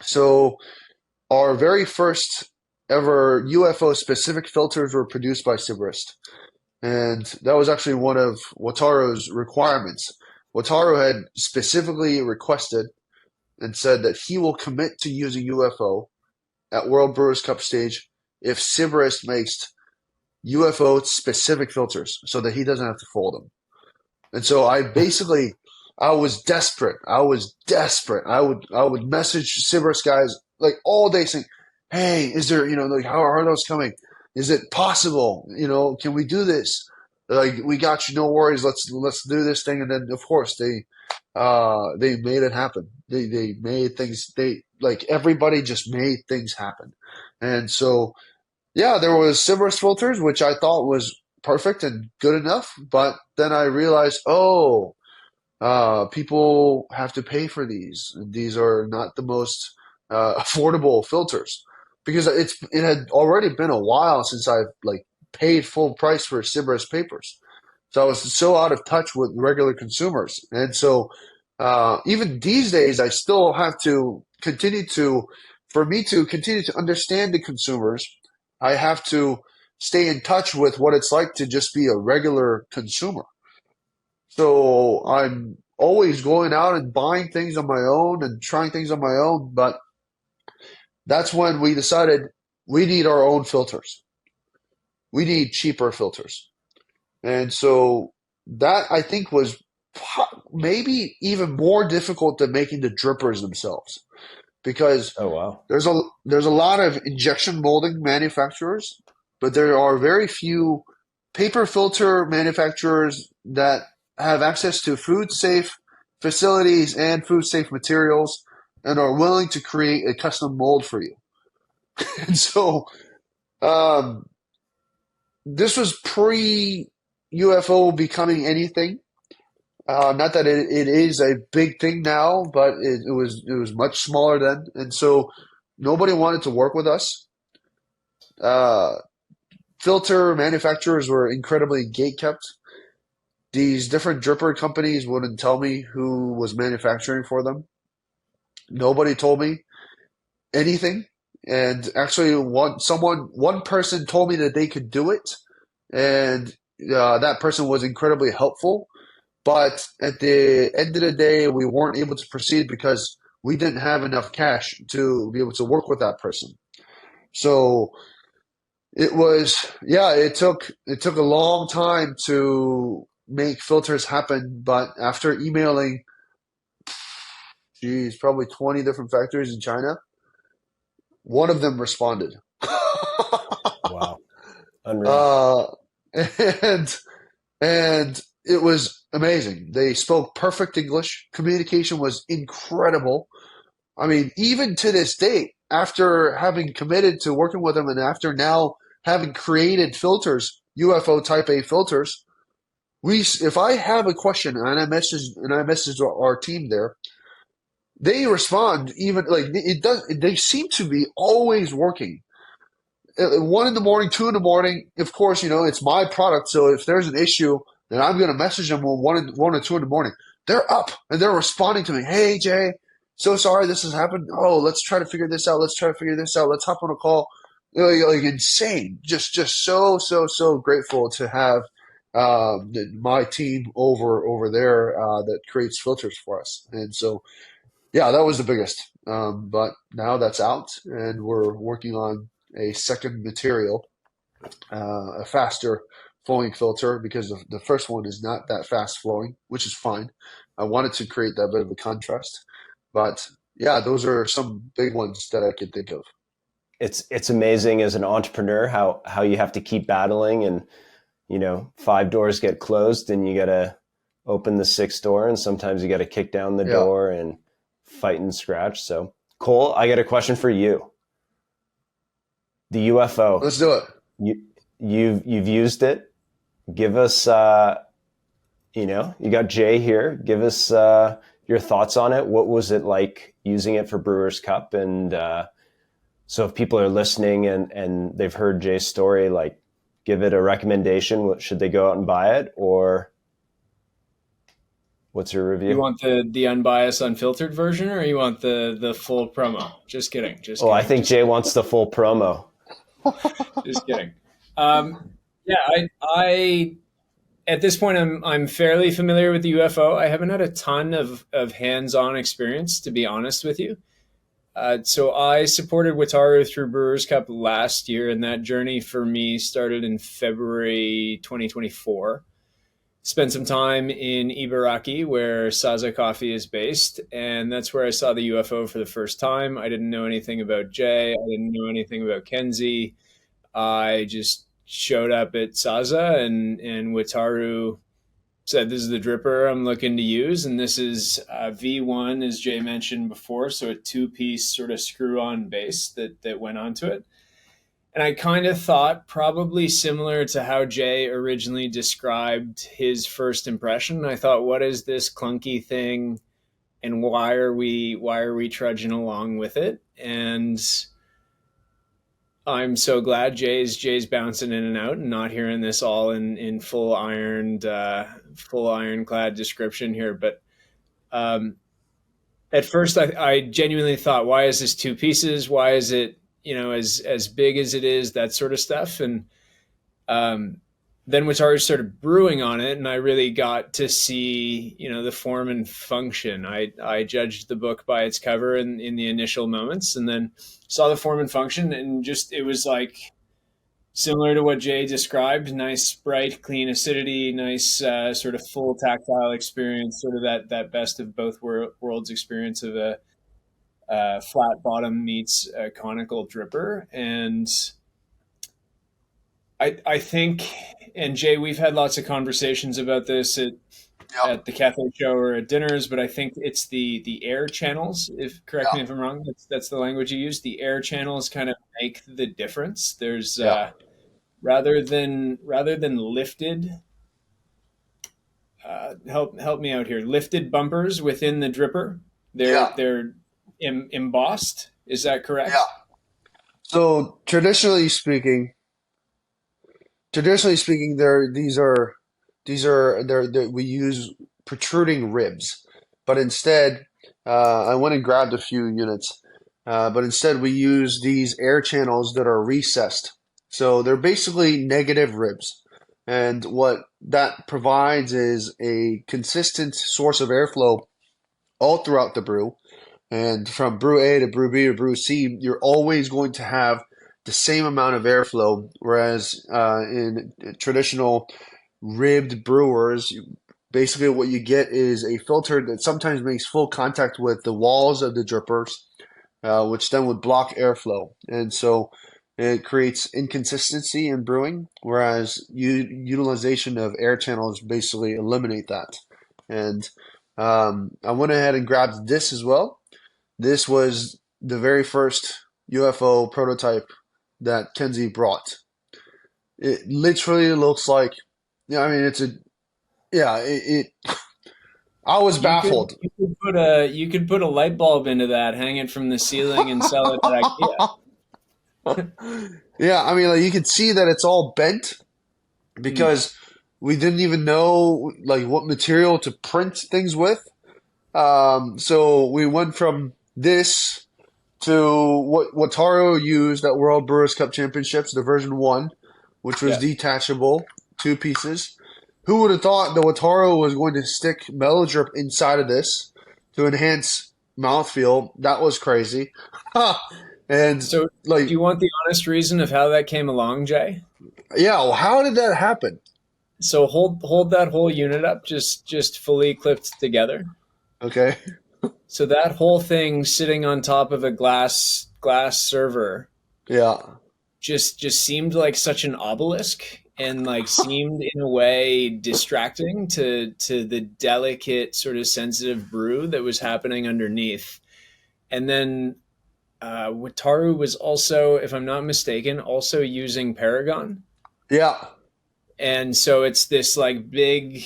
So our very first ever UFO specific filters were produced by Sybaris. And that was actually one of Wataru's requirements. Wataru had specifically requested and said that he will commit to using UFO at World Brewers Cup stage if Sybaris makes UFO specific filters so that he doesn't have to fold them. And so I was desperate. I would message Sybaris guys like all day saying, hey, is there, like, how are those coming? Is it possible? Can we do this? Like, we got you, no worries. Let's do this thing. And then of course they made it happen. They made things, everybody just made things happen. And so, there was Sybaris filters, which I thought was perfect and good enough. But then I realized, people have to pay for these. And these are not the most affordable filters, because it had already been a while since I've paid full price for Sybaris papers. So I was so out of touch with regular consumers. And so even these days, I still have to continue to understand the consumers, I have to stay in touch with what it's like to just be a regular consumer. So I'm always going out and buying things on my own and trying things on my own. But that's when we decided we need our own filters. We need cheaper filters. And so that, I think, was maybe even more difficult than making the drippers themselves, because there's a lot of injection molding manufacturers, but there are very few paper filter manufacturers that have access to food safe facilities and food safe materials and are willing to create a custom mold for you. And so this was pre-UFO becoming anything. Not that it is a big thing now, but it was much smaller then. And so nobody wanted to work with us. Filter manufacturers were incredibly gatekept. These different dripper companies wouldn't tell me who was manufacturing for them. Nobody told me anything. And actually one person told me that they could do it. And that person was incredibly helpful. But at the end of the day, we weren't able to proceed because we didn't have enough cash to be able to work with that person. So it took a long time to make filters happen. But after emailing, probably 20 different factories in China, one of them responded. Wow. Unreal. And it was amazing. They spoke perfect English. Communication was incredible. I mean, even to this date, after having committed to working with them and after now having created filters, UFO Type A filters, if I have a question and I message our team there, they respond. Even they seem to be always working. 1 in the morning, 2 in the morning. Of course, it's my product, so if there's an issue, then I'm going to message them 1 or 2 in the morning. They're up and they're responding to me. Hey, Jay, so sorry this has happened. Oh, let's try to figure this out. Let's try to figure this out. Let's hop on a call. Like insane. Just so grateful to have my team over there that creates filters for us. And so, yeah, that was the biggest. But now that's out, and we're working on a second material, a faster flowing filter because the first one is not that fast flowing, which is fine. I wanted to create that bit of a contrast, but yeah, those are some big ones that I could think of. It's amazing as an entrepreneur how you have to keep battling, and 5 doors get closed and you got to open the sixth door, and sometimes you got to kick down the Yeah, door and fight and scratch. So Cole, I got a question for you. The UFO, let's do it. you've used it. Give us you got Jay here. Give us your thoughts on it. What was it like using it for Brewers Cup? And so if people are listening and they've heard Jay's story, like, give it a recommendation. Should they go out and buy it, or what's your review? You want the unbiased, unfiltered version, or you want the full promo? Just kidding. Just Oh, kidding. I think Jay wants the full promo. Just kidding. Yeah, I at this point I'm fairly familiar with the UFO. I haven't had a ton of hands-on experience, to be honest with you. So I supported Wataru through Brewers Cup last year, and that journey for me started in February 2024. Spent some time in Ibaraki, where Saza Coffee is based, and that's where I saw the UFO for the first time. I didn't know anything about Jay. I didn't know anything about Kenzie. I just showed up at Saza, and Wataru said, "This is the dripper I'm looking to use." And this is V1, as Jay mentioned before. So a 2-piece sort of screw on base that went onto it. And I kind of thought, probably similar to how Jay originally described his first impression. I thought, what is this clunky thing, and why are we trudging along with it? And I'm so glad Jay's bouncing in and out and not hearing this all in full ironclad description here. But at first, I genuinely thought, why is this 2 pieces? Why is it as big as it is? That sort of stuff. And then Wataru started brewing on it, and I really got to see the form and function. I judged the book by its cover in the initial moments, and then saw the form and function, and just it was like similar to what Jay described. Nice, bright, clean acidity, nice sort of full tactile experience, sort of that best of both worlds experience of a flat bottom meets a conical dripper. And I think, and Jay, we've had lots of conversations about this Yep. at the cafe show or at dinners, but I think it's the air channels. If correct me Yeah. if I'm wrong, that's the language you use. The air channels kind of make the difference. There's Yeah. rather than lifted. Help me out here. Lifted bumpers within the dripper. Yeah. They're embossed. Is that correct? Yeah. So traditionally speaking, we use protruding ribs, but instead, I went and grabbed a few units, but instead we use these air channels that are recessed. So they're basically negative ribs, and what that provides is a consistent source of airflow all throughout the brew. And from brew A to brew B to brew C, you're always going to have the same amount of airflow. Whereas in traditional ribbed brewers, basically what you get is a filter that sometimes makes full contact with the walls of the drippers, which then would block airflow. And so it creates inconsistency in brewing, whereas utilization of air channels basically eliminate that. And I went ahead and grabbed this as well. This was the very first UFO prototype that Kenzie brought. It literally looks like, I mean, I was baffled. You could put a light bulb into that, hang it from the ceiling, and sell it at IKEA. Yeah, I mean, like, you can see that it's all bent because we didn't even know like what material to print things with. So we went from this to what Taro used at World Brewers Cup Championships, the version 1, which was Yeah. detachable, 2 pieces. Who would have thought that Wataru was going to stick Mellow Drip inside of this to enhance mouthfeel? That was crazy. And So, do like, you want the honest reason of how that came along, Jay? yeah, well, how did that happen? So hold that whole unit up, just fully clipped together. Okay. So that whole thing sitting on top of a glass server Yeah. just seemed like such an obelisk, and like seemed in a way distracting to the delicate sort of sensitive brew that was happening underneath. And then Wataru was also, if I'm not mistaken, also using Paragon. Yeah. And so it's this like big,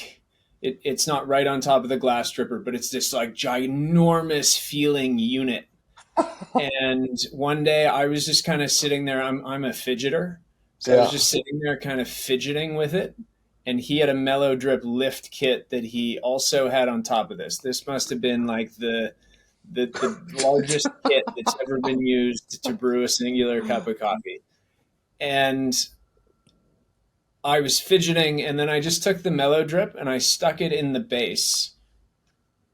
it's not right on top of the glass stripper, but it's this like ginormous feeling unit. And one day I was just kind of sitting there. I'm a fidgeter, so I was Yeah. just sitting there kind of fidgeting with it. And he had a Mellow Drip lift kit that he also had on top of this. This must have been like the largest kit that's ever been used to brew a singular cup of coffee. And I was fidgeting, and then I just took the Mellow Drip and I stuck it in the base.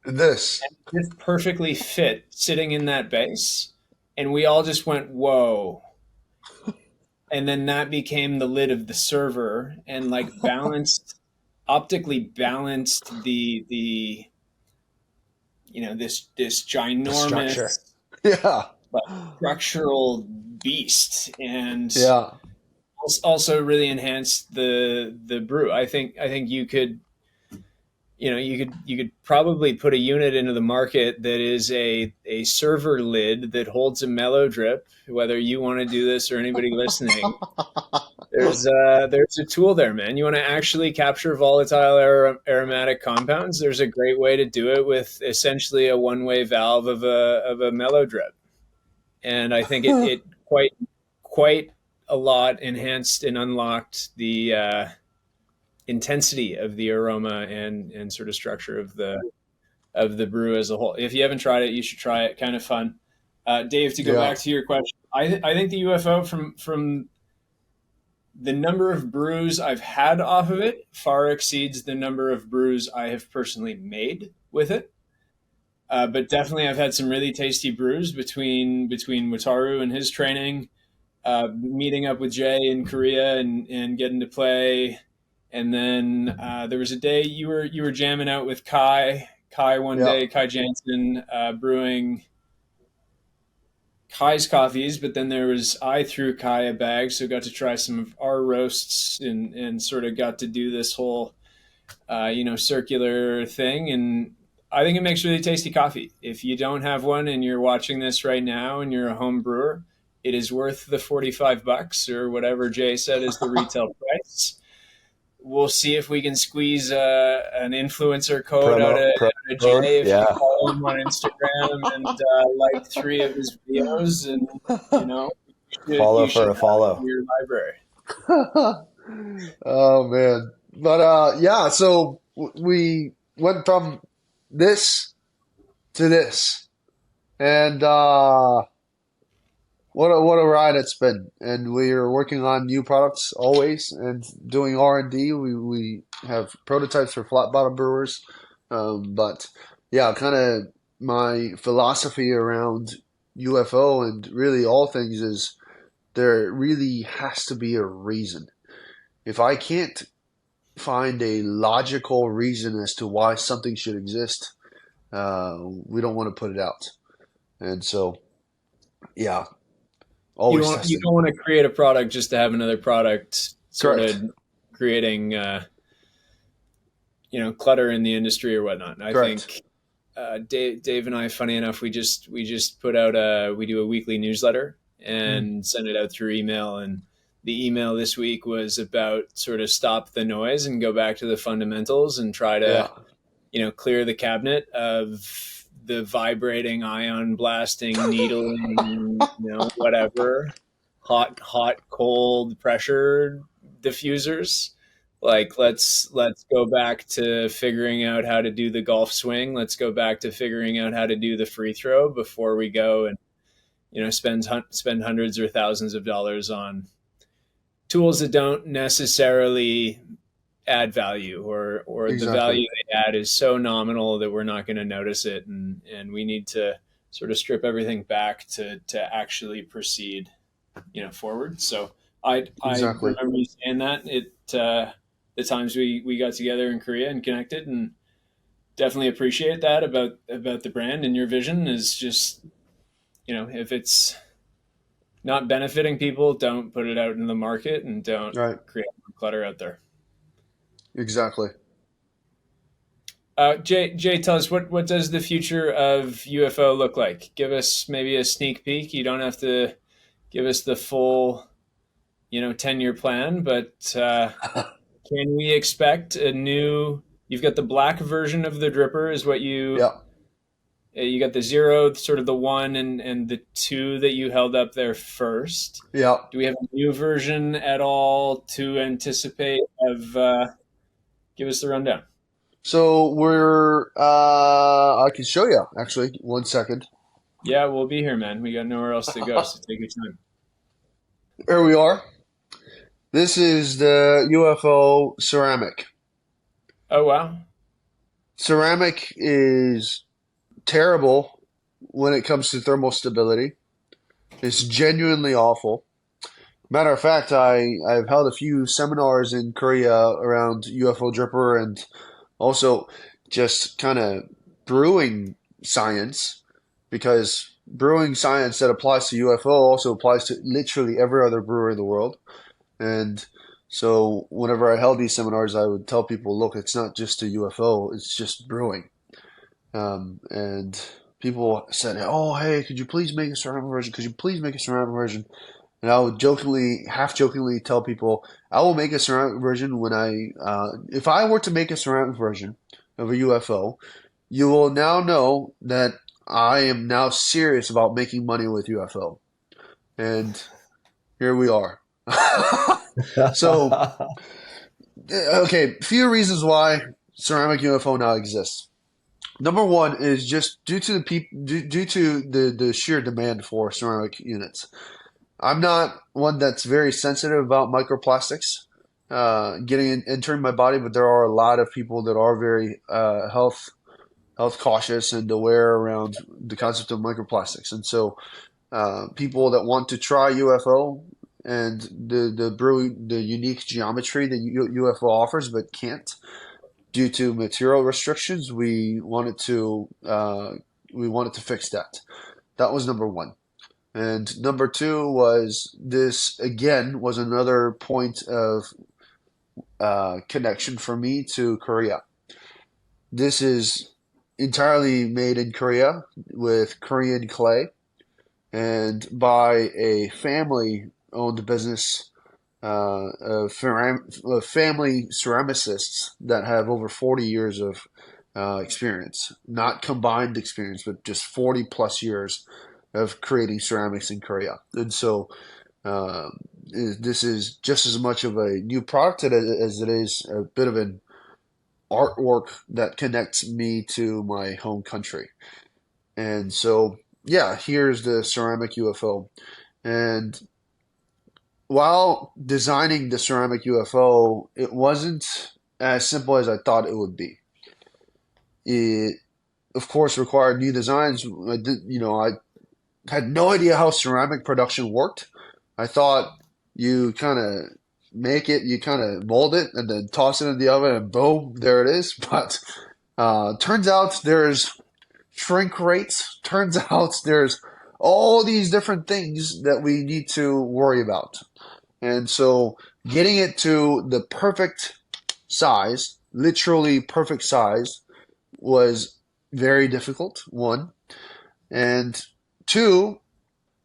This. It perfectly fit sitting in that base. And we all just went, whoa. And then that became the lid of the server, and like optically balanced the this The structure. ginormous Yeah. like, structural beast, and Yeah. also really enhanced the brew. I think you could you could probably put a unit into the market that is a server lid that holds a Mellow Drip. Whether you want to do this or anybody listening, there's a tool there, man. You want to actually capture volatile aromatic compounds. There's a great way to do it with essentially a one-way valve of a Mellow Drip, and I think it quite a lot enhanced and unlocked the intensity of the aroma and sort of structure of the brew as a whole. If you haven't tried it, you should try it. Kind of fun. Dave, to go Yeah. back to your question, I think the UFO from the number of brews I've had off of it far exceeds the number of brews I have personally made with it. But definitely, I've had some really tasty brews between Wataru and his training, meeting up with Jay in Korea and getting to play. And then there was a day you were jamming out with Kai one Yeah. day, Kai Jansen, brewing Kai's coffees, but then I threw Kai a bag, so got to try some of our roasts and sort of got to do this whole circular thing. And I think it makes really tasty coffee. If you don't have one and you're watching this right now and you're a home brewer, it is worth the $45 or whatever Jay said is the retail price. We'll see if we can squeeze an influencer code out of Jay if you follow him on Instagram and like 3 of his videos, and Follow for a follow. Your library. Oh man. But yeah, so we went from this to this. And what a ride it's been. And we are working on new products always and doing R&D. We have prototypes for flat bottom brewers. But yeah, kind of my philosophy around UFO and really all things is there really has to be a reason. If I can't find a logical reason as to why something should exist, we don't want to put it out. And so, yeah, always You testing. don't want to create a product just to have another product, sort Correct. of creating clutter in the industry or whatnot. And I Correct. think Dave and I, funny enough, we just put out we do a weekly newsletter and send it out through email. And the email this week was about sort of stop the noise and go back to the fundamentals and try to Yeah. clear the cabinet of the vibrating, ion blasting, needling, whatever, hot, cold pressure diffusers. Like let's go back to figuring out how to do the golf swing. Let's go back to figuring out how to do the free throw before we go and spend hundreds or thousands of dollars on tools that don't necessarily add value, or the Exactly. value they add is so nominal that we're not going to notice it, and we need to sort of strip everything back to actually proceed forward. So I Exactly. remember you saying that the times we got together in Korea and connected, and definitely appreciate that about the brand. And your vision is just, if it's not benefiting people, don't put it out in the market and don't Right. create clutter out there. Exactly. Jay, tell us what does the future of UFO look like? Give us maybe a sneak peek. You don't have to give us the full 10-year plan, but can we expect a new? You've got the black version of the dripper, is what Yeah. you got the zero, sort of the one and the two that you held up there first. Yeah. Do we have a new version at all to anticipate? Give us the rundown. So I can show you actually. 1 second. Yeah, we'll be here, man. We got nowhere else to go, so take your time. Here we are. This is the UFO ceramic. Oh wow. Ceramic is terrible when it comes to thermal stability. It's genuinely awful. Matter of fact, I've held a few seminars in Korea around UFO Dripper and also just kind of brewing science, because brewing science that applies to UFO also applies to literally every other brewer in the world. And so whenever I held these seminars, I would tell people, look, it's not just a UFO, it's just brewing. And people said, oh, hey, could you please make a ceramic version? Could you please make a ceramic version? And I would half jokingly tell people, I will make a ceramic version if I were to make a ceramic version of a UFO, you will now know that I am now serious about making money with UFO. And here we are. So, okay, few reasons why ceramic UFO now exists. Number one is just due to the sheer demand for ceramic units. I'm not one that's very sensitive about microplastics entering my body, but there are a lot of people that are very health cautious and aware around the concept of microplastics. And so people that want to try UFO and the unique geometry that UFO offers but can't due to material restrictions, we wanted to fix that. That was number one. And number two was, this again was another point of connection for me to Korea. This is entirely made in Korea with Korean clay and by a family-owned business of family ceramicists that have over 40 years of experience. Not combined experience, but just 40 plus years of creating ceramics in Korea. And so this is just as much of a new product as it is a bit of an artwork that connects me to my home country. And so, yeah, here's the ceramic UFO. And while designing the ceramic UFO, it wasn't as simple as I thought it would be. It, of course, required new designs. I had no idea how ceramic production worked. I thought you kind of make it, you kind of mold it, and then toss it in the oven, and boom, there it is. But turns out there's shrink rates. Turns out there's all these different things that we need to worry about. And so getting it to the perfect size, literally perfect size, was very difficult, one. And two,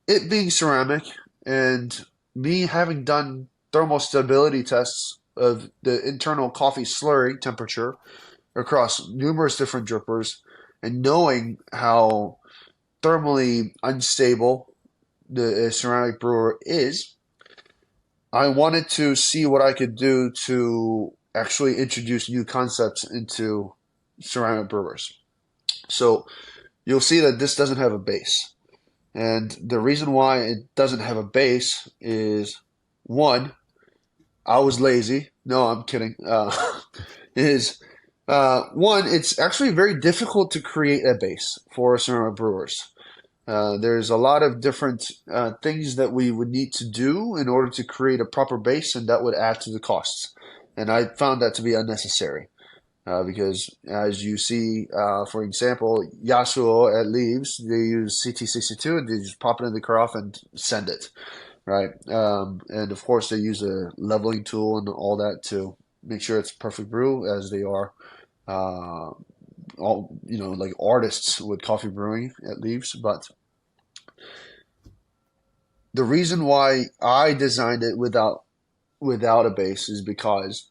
it being ceramic and me having done thermal stability tests of the internal coffee slurry temperature across numerous different drippers and knowing how thermally unstable the ceramic brewer is, I wanted to see what I could do to actually introduce new concepts into ceramic brewers. So you'll see that this doesn't have a base. And the reason why it doesn't have a base is one, I was lazy. No, I'm kidding. Is one, it's actually very difficult to create a base for ceramic brewers. There's a lot of different things that we would need to do in order to create a proper base, and that would add to the costs. And I found that to be unnecessary because, as you see, for example, Yasuo at Leaves, they use CT62 and they just pop it in the carafe and send it, right? And of course, they use a leveling tool and all that to make sure it's perfect brew, as they are all like artists with coffee brewing at Leaves. But the reason why I designed it without a base is because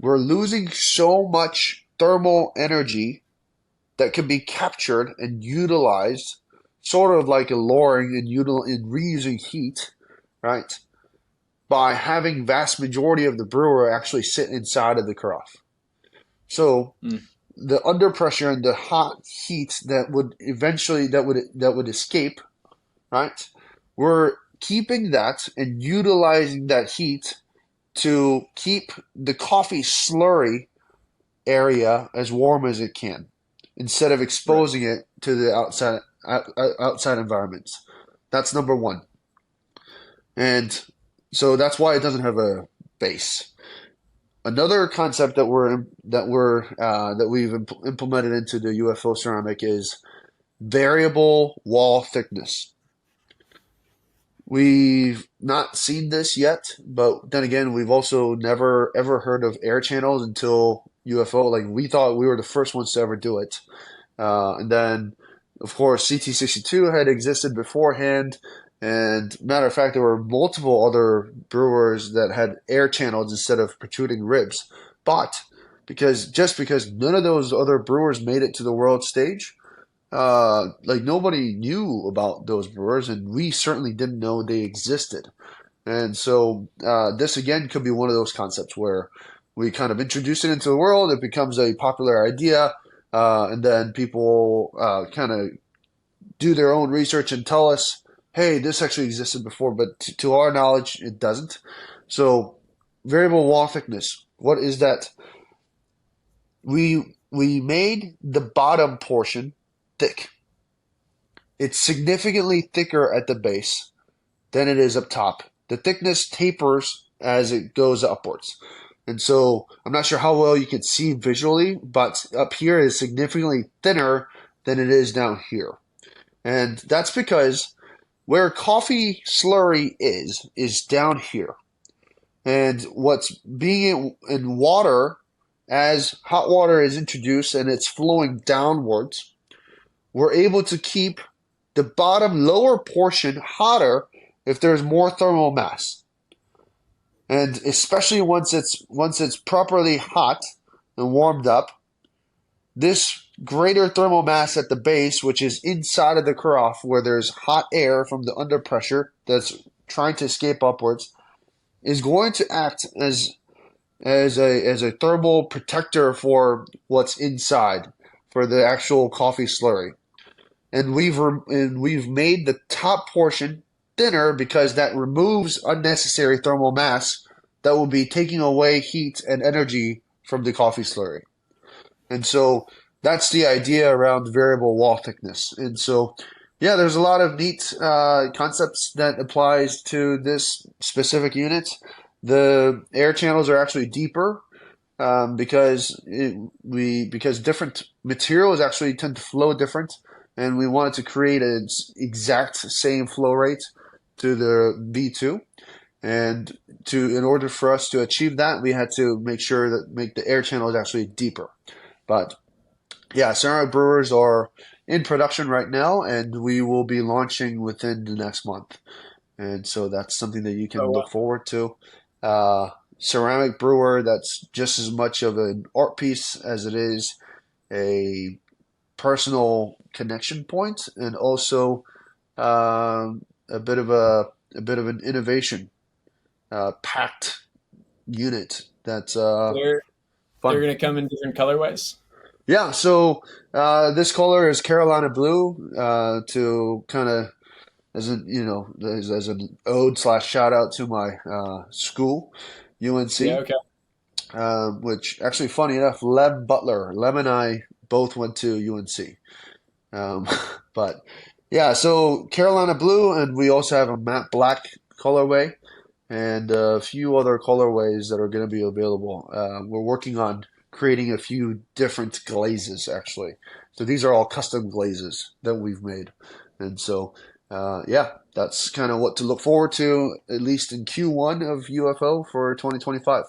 we're losing so much thermal energy that can be captured and utilized, sort of like a lowering and reusing heat, right? By having vast majority of the brewer actually sit inside of the carafe. So the under pressure and the hot heat that would eventually that would escape, right? We're keeping that and utilizing that heat to keep the coffee slurry area as warm as it can, instead of exposing it to the outside environments. That's number one, and so that's why it doesn't have a base. Another concept that we've implemented into the UFO ceramic is variable wall thickness. We've not seen this yet, but then again, we've also never ever heard of air channels until UFO. Like, we thought we were the first ones to ever do it. And then, of course, CT62 had existed beforehand. And matter of fact, there were multiple other brewers that had air channels instead of protruding ribs. But because none of those other brewers made it to the world stage, like, nobody knew about those brewers, and we certainly didn't know they existed. And so this again could be one of those concepts where we kind of introduce it into the world, it becomes a popular idea, and then people kind of do their own research and tell us, hey, this actually existed before, but to our knowledge, it doesn't. So variable wall thickness, what is that? We made the bottom portion thick. It's significantly thicker at the base than it is up top. The thickness tapers as it goes upwards. And so I'm not sure how well you can see visually, but up here is significantly thinner than it is down here. And that's because where coffee slurry is down here. And what's being in water, as hot water is introduced and it's flowing downwards, we're able to keep the bottom lower portion hotter if there's more thermal mass. And especially once it's properly hot and warmed up, this greater thermal mass at the base, which is inside of the carafe where there's hot air from the under pressure that's trying to escape upwards, is going to act as a thermal protector for what's inside, for the actual coffee slurry. And we've made the top portion thinner because that removes unnecessary thermal mass that will be taking away heat and energy from the coffee slurry. And so that's the idea around variable wall thickness. And so, yeah, there's a lot of neat concepts that applies to this specific unit. The air channels are actually deeper because different materials actually tend to flow different, and we wanted to create an exact same flow rate to the V2. And in order for us to achieve that, we had to make the air channels actually deeper. But yeah, ceramic brewers are in production right now, and we will be launching within the next month. And so that's something that you can look forward to. Ceramic brewer that's just as much of an art piece as it is a personal connection point, and also a bit of an innovation packed unit that's They're fun. going to come in different colorways. Yeah, so this color is Carolina blue to kind of as a as an ode slash shout out to my school, Yeah. UNC, Okay. which actually funny enough, Lem and I both went to UNC. Um, but yeah, so Carolina blue, and we also have a matte black colorway and a few other colorways that are going to be available. We're working on creating a few different glazes, actually. So these are all custom glazes that we've made. And so, yeah, that's kind of what to look forward to, at least in Q1 of UFO for 2025.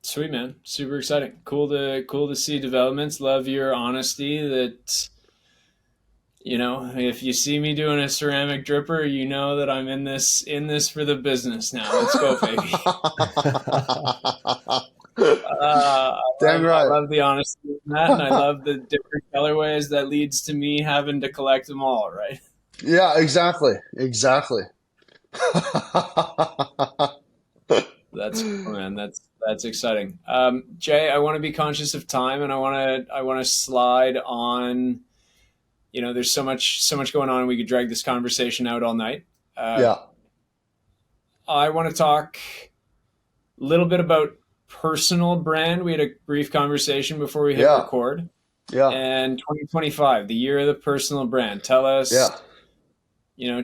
Sweet, man. Super exciting. Cool to see developments. Love your honesty that, if you see me doing a ceramic dripper, you know that I'm in this for the business now. Let's go, baby. Damn I right. love the honesty in that, and I love the different colorways that leads to me having to collect them all, right? Yeah, exactly. Exactly. That's cool, man. That's exciting. Jay, I want to be conscious of time, and I want to slide on. There's so much going on, and we could drag this conversation out all night. Uh, Yeah. I want to talk a little bit about personal brand. We had a brief conversation before we hit Yeah. record, Yeah. and 2025, the year of the personal brand. Tell Yeah. us,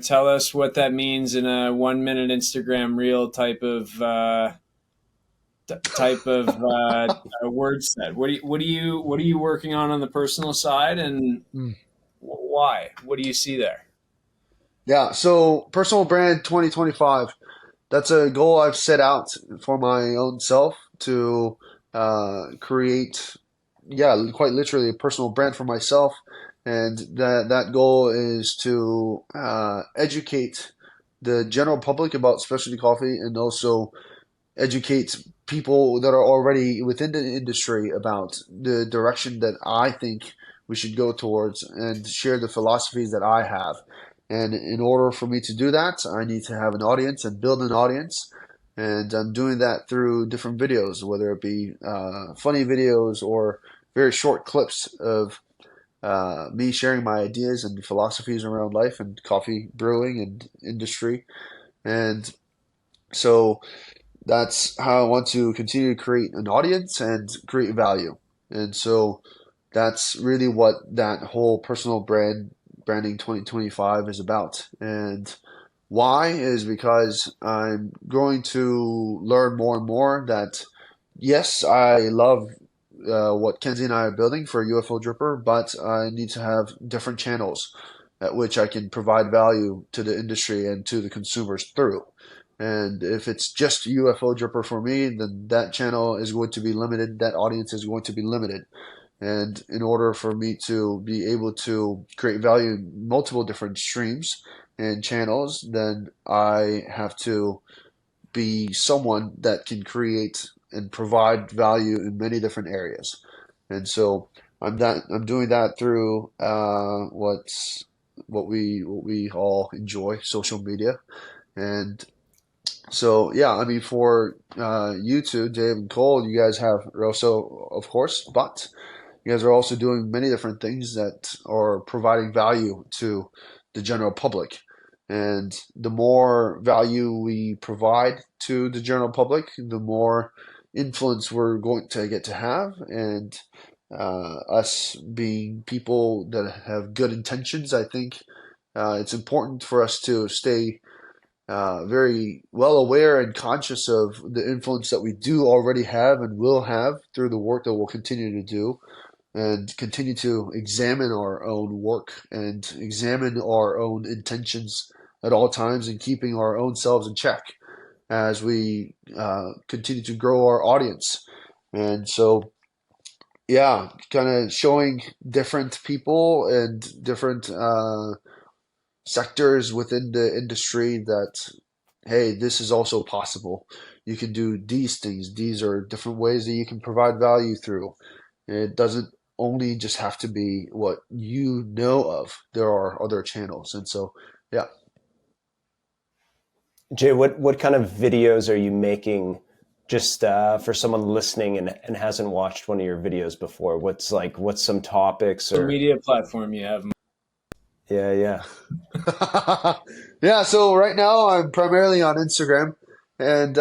tell us what that means in a 1 minute Instagram reel type of word set. What are you working on the personal side, and Mm. why? What do you see there? Yeah. So personal brand 2025. That's a goal I've set out for my own self to create, yeah, quite literally a personal brand for myself. And that goal is to educate the general public about specialty coffee and also educate people that are already within the industry about the direction that I think we should go towards and share the philosophies that I have. And in order for me to do that, I need to have an audience and build an audience. And I'm doing that through different videos, whether it be funny videos or very short clips of me sharing my ideas and philosophies around life and coffee brewing and industry. And so that's how I want to continue to create an audience and create value. And so that's really what that whole personal branding 2025 is about. And why is because I'm going to learn more and more that yes, I love what Kenzie and I are building for UFO Dripper, but I need to have different channels at which I can provide value to the industry and to the consumers through. And if it's just UFO Dripper for me, then that channel is going to be limited. That audience is going to be limited. And in order for me to be able to create value in multiple different streams and channels, then I have to be someone that can create and provide value in many different areas. And so I'm doing that through what we all enjoy, social media. And so yeah, I mean for you two, Dave and Cole, you guys have also, of course, but you guys are also doing many different things that are providing value to the general public. And the more value we provide to the general public, the more influence we're going to get to have. And us being people that have good intentions, I think it's important for us to stay very well aware and conscious of the influence that we do already have and will have through the work that we'll continue to do and continue to examine our own work and examine our own intentions at all times and keeping our own selves in check as we continue to grow our audience. And so, yeah, kind of showing different people and different sectors within the industry that, hey, this is also possible. You can do these things. These are different ways that you can provide value through. It doesn't only just have to be what you know of. There are other channels. And so, yeah. Jay, what kind of videos are you making just for someone listening and hasn't watched one of your videos before? What's some topics Social or media platform you have. yeah, yeah. Yeah, so right now I'm primarily on Instagram, and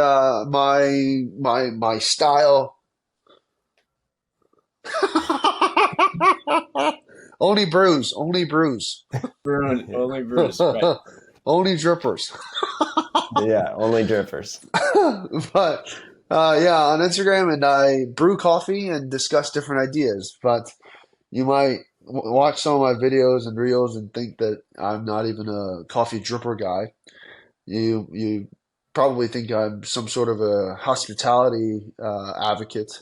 my style. Only brews, Bruin, only Bruce, right? only drippers. Yeah, only drippers. But yeah, on Instagram, and I brew coffee and discuss different ideas. But you might watch some of my videos and reels and think that I'm not even a coffee dripper guy. You probably think I'm some sort of a hospitality advocate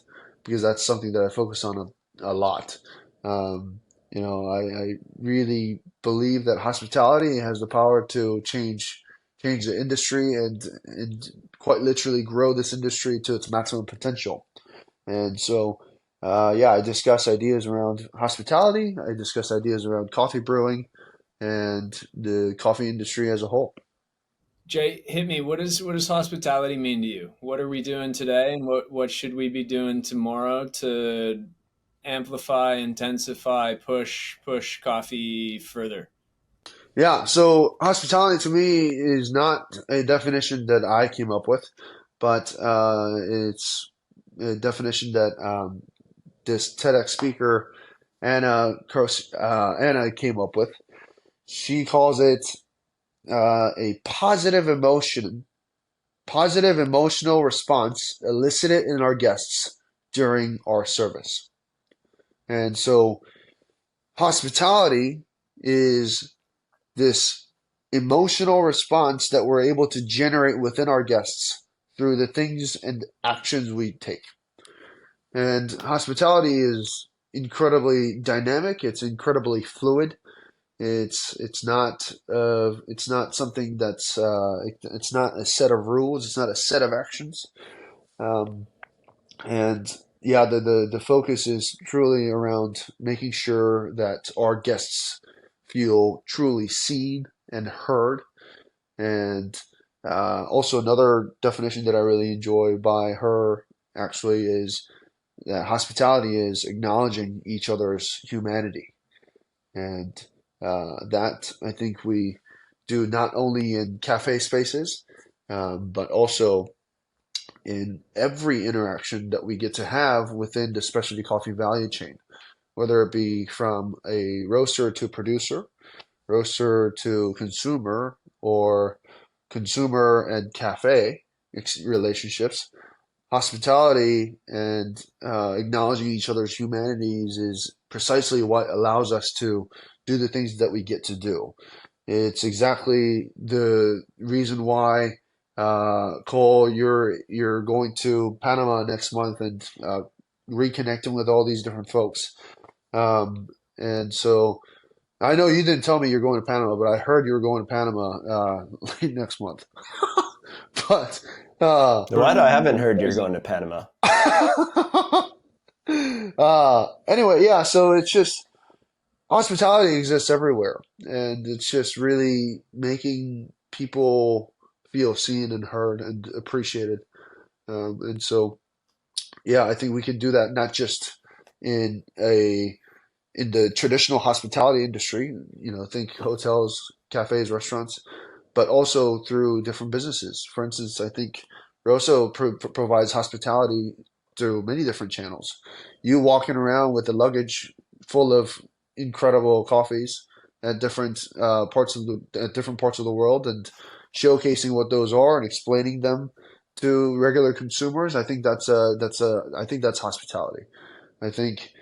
because that's something that I focus on a lot. Um, I really believe that hospitality has the power to change the industry and quite literally grow this industry to its maximum potential. And so, yeah, I discuss ideas around hospitality. I discuss ideas around coffee brewing and the coffee industry as a whole. Jay, hit me. What does hospitality mean to you? What are we doing today, and what should we be doing tomorrow to amplify, intensify, push coffee further? Yeah, so hospitality to me is not a definition that I came up with, but it's a definition that this TEDx speaker Anna came up with. She calls it a positive emotional response elicited in our guests during our service. And so hospitality is this emotional response that we're able to generate within our guests through the things and actions we take. And hospitality is incredibly dynamic, it's incredibly fluid. It's not something that's it's not a set of rules, it's not a set of actions. Um, and yeah, the focus is truly around making sure that our guests feel truly seen and heard. And also, another definition that I really enjoy by her actually is that hospitality is acknowledging each other's humanity. And that I think we do not only in cafe spaces, but also in every interaction that we get to have within the specialty coffee value chain, whether it be from a roaster to producer, roaster to consumer, or consumer and cafe relationships. Hospitality and acknowledging each other's humanities is precisely what allows us to do the things that we get to do. It's exactly the reason why, Cole, you're going to Panama next month and reconnecting with all these different folks. And so I know you didn't tell me you're going to Panama, but I heard you were going to Panama late next month. But What? I haven't heard you're going to Panama. anyway, yeah. So it's just hospitality exists everywhere, and it's just really making people feel seen and heard and appreciated. And so, yeah, I think we can do that not just in a in the traditional hospitality industry, think hotels, cafes, restaurants, but also through different businesses. For instance, I think Rosso provides hospitality through many different channels. You walking around with a luggage full of incredible coffees at different parts of the world and showcasing what those are and explaining them to regular consumers. I think that's hospitality. I think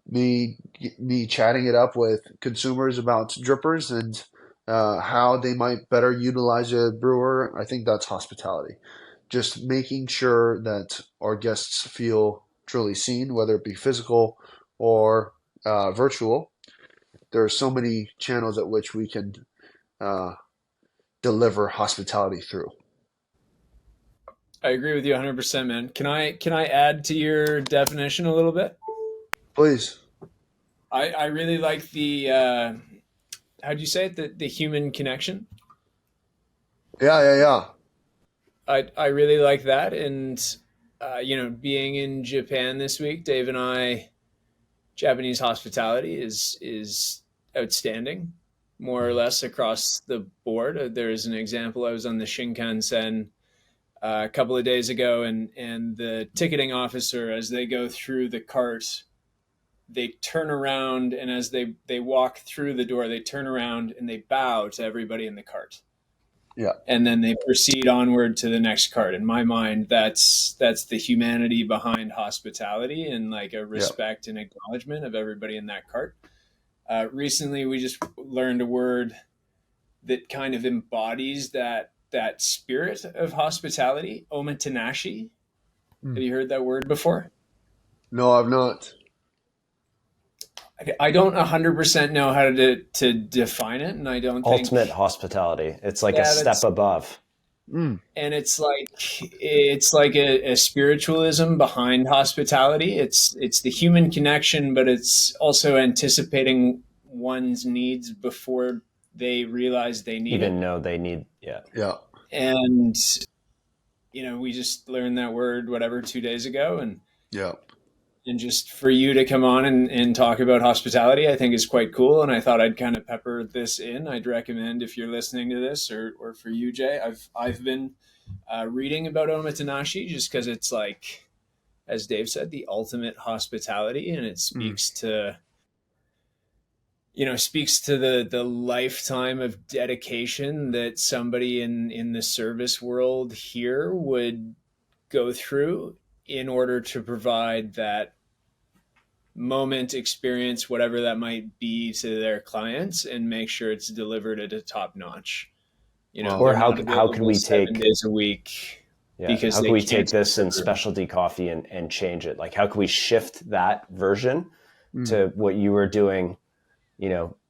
me me chatting it up with consumers about drippers and how they might better utilize a brewer. I think that's hospitality. Just making sure that our guests feel truly seen, whether it be physical or virtual. There are so many channels at which we can uh, deliver hospitality through. I agree with you 100%, man. Can I add to your definition a little bit? Please. I really like the how do you say it, the human connection. Yeah, yeah, yeah. I really like that. And, being in Japan this week, Dave and I, Japanese hospitality is outstanding, more or less across the board. There's an example. I was on the Shinkansen a couple of days ago, and the ticketing officer, as they go through the cart, they turn around, and as they walk through the door, they turn around and they bow to everybody in the cart, Yeah, and then they proceed onward to the next cart. In my mind, that's the humanity behind hospitality, and like a yeah. respect and acknowledgement of everybody in that cart. Recently, we just learned a word that kind of embodies that spirit of hospitality, omotenashi. Mm. Have you heard that word before? No, I've not. I don't 100% know how to define it, and I don't Ultimate think, hospitality. It's like a yeah, step that's, above. Mm. and it's like a spiritualism behind hospitality. It's the human connection, but it's also anticipating one's needs before they realize they need Even it. though they need, yeah. Yeah, And we just learned that word whatever 2 days ago, yeah. and just for you to come on and talk about hospitality, I think is quite cool. And I thought I'd kind of pepper this in. I'd recommend, if you're listening to this, or for you, Jay, I've been reading about omotenashi, just because it's like, as Dave said, the ultimate hospitality, and it Mm. speaks to the lifetime of dedication that somebody in the service world here would go through in order to provide that moment, experience, whatever that might be, to their clients, and make sure it's delivered at a top notch. Wow. Or They're not how could available we 7 days a week yeah, because how they can we can't take this in deliver. specialty coffee and change it? Like, how can we shift that version Mm. to what you were doing,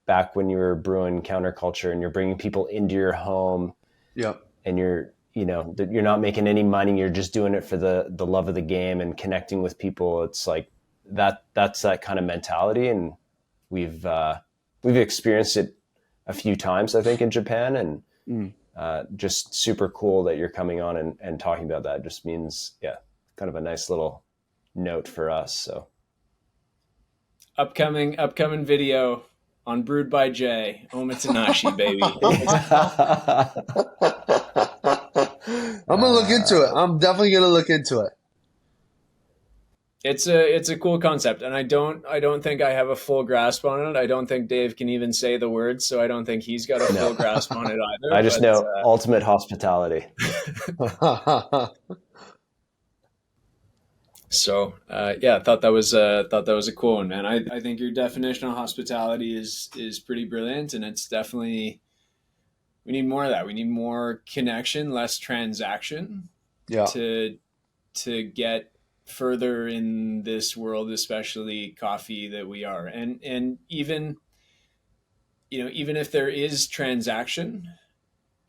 back when you were brewing counterculture and you're bringing people into your home Yeah, and you're not making any money. You're just doing it for the love of the game and connecting with people. It's like that's that kind of mentality. And we've experienced it a few times, I think, in Japan, and mm. just super cool that you're coming on and talking about that. Just means, yeah, kind of a nice little note for us. So Upcoming video on Brewed by Jay, omotenashi, baby. I'm gonna look into it. I'm definitely gonna look into it. It's a cool concept, and I don't think I have a full grasp on it. I don't think Dave can even say the words, so I don't think he's got a no, full grasp on it either. I just But know ultimate hospitality. so yeah, I thought that was a cool one, man. I think your definition of hospitality is pretty brilliant, and it's definitely, we need more of that. We need more connection, less transaction, Yeah, to get further in this world, especially coffee that we are. And even if there is transaction,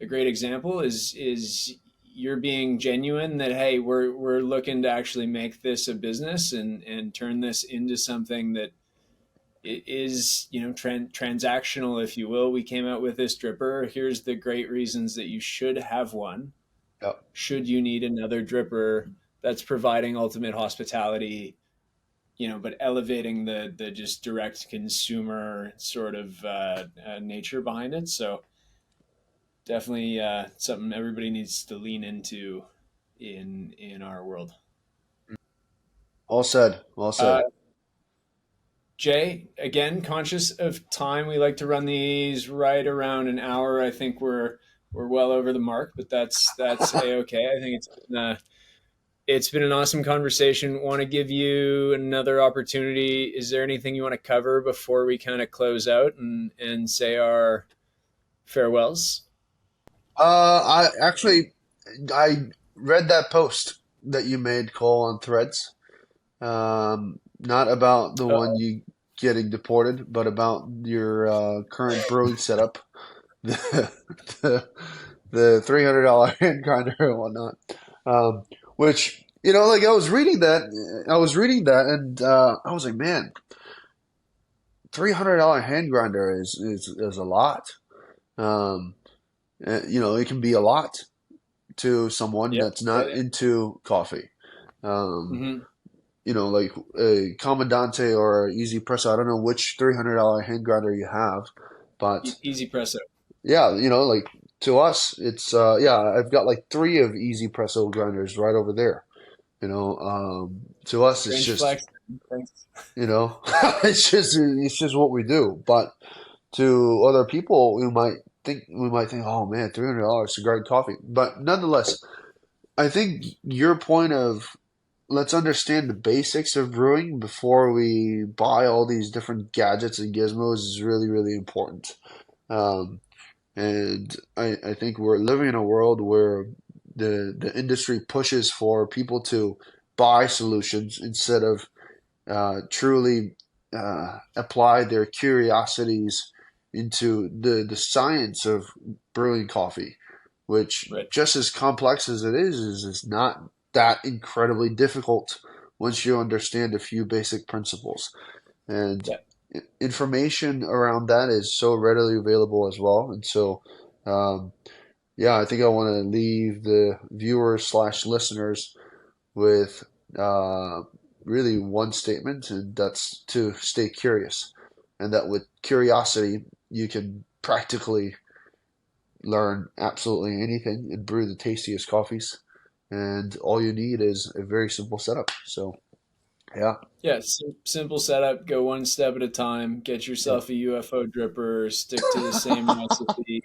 a great example is you're being genuine, that hey, we're looking to actually make this a business, and turn this into something that is transactional, if you will. We came out with this dripper. Here's the great reasons that you should have one, yeah, should you need another dripper, that's providing ultimate hospitality, but elevating the just direct consumer sort of nature behind it. So definitely something everybody needs to lean into in our world. well said. Well Uh, said. Jay, again, conscious of time, we like to run these right around an hour. I think we're well over the mark, but that's a okay. I think it's been an awesome conversation. Want to give you another opportunity. Is there anything you want to cover before we kind of close out and say our farewells? I read that post that you made, Cole, on Threads. Not about the one Oh, you getting deported, but about your current brewing setup, the the, the $300 hand grinder and whatnot. Um, which like I was reading that, and I was like, man, $300 hand grinder is a lot. Um, it can be a lot to someone Yeah. that's Yeah. not into coffee. Um, Hmm. like a Commandante or a Easy Presso. I don't know which $300 hand grinder you have, but Easy presso. yeah, like to us, it's yeah, I've got like three of Easy Presso grinders right over there. To us, it's Strange just, flex. Thanks. it's just what we do. But to other people, we might think, oh man, $300 to grind coffee. But nonetheless, I think your point of let's understand the basics of brewing before we buy all these different gadgets and gizmos is really, really important. Um, and I think we're living in a world where the industry pushes for people to buy solutions instead of truly apply their curiosities into the science of brewing coffee, which Right. just as complex as it is not that incredibly difficult once you understand a few basic principles. And Yeah. information around that is so readily available as well. And so, um, yeah, I think I want to leave the viewers slash listeners with uh, really one statement, and that's to stay curious. And that with curiosity, you can practically learn absolutely anything and brew the tastiest coffees. And all you need is a very simple setup. So, yeah, Yeah, simple setup. Go one step at a time. Get yeah, yourself a UFO dripper. Stick to the same recipe.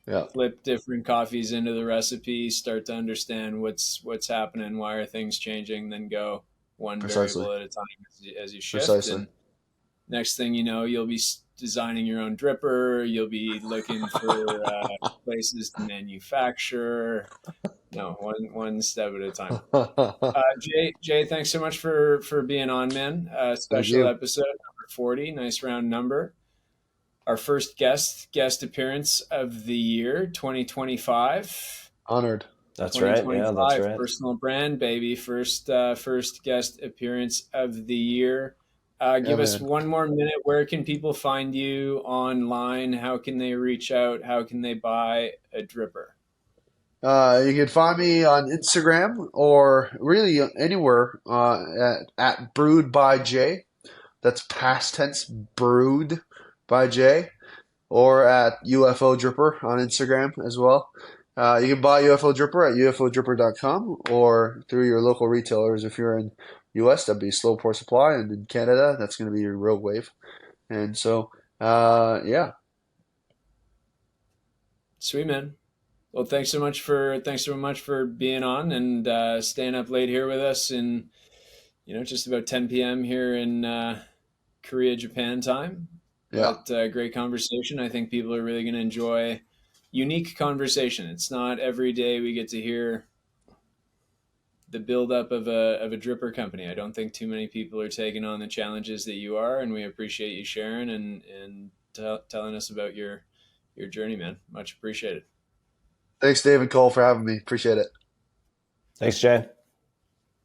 yeah, Flip different coffees into the recipe. Start to understand what's happening. Why are things changing? Then go one precisely, variable at a time as you shift. precisely. And next thing you know, you'll be designing your own dripper. You'll be looking for places to manufacture. No, one step at a time. Jay, thanks so much for being on, man. Thank Special you. episode number 40, nice round number. Our first guest appearance of the year, 2025. Honored. That's right. Yeah, that's 2025 right. personal brand, baby. First guest appearance of the year. Yeah, Give us man. one more minute. Where can people find you online? How can they reach out? How can they buy a dripper? You can find me on Instagram or really anywhere at Brewed by Jay. That's past tense, Brewed by Jay, or at UFO Dripper on Instagram as well. You can buy UFO Dripper at ufodripper.com or through your local retailers. If you're in US, that'd be Slow Pour Supply, and in Canada, that's going to be your Road Wave. And so, yeah, Sweet, man. Well, thanks so much for being on and staying up late here with us in just about 10 p.m. here in Korea, Japan time. yeah, But great conversation. I think people are really going to enjoy unique conversation. It's not every day we get to hear the buildup of a dripper company. I don't think too many people are taking on the challenges that you are, and we appreciate you sharing and telling us about your journey, man. Much appreciated. Thanks, Dave and Cole, for having me. Appreciate it. Thanks, Jay.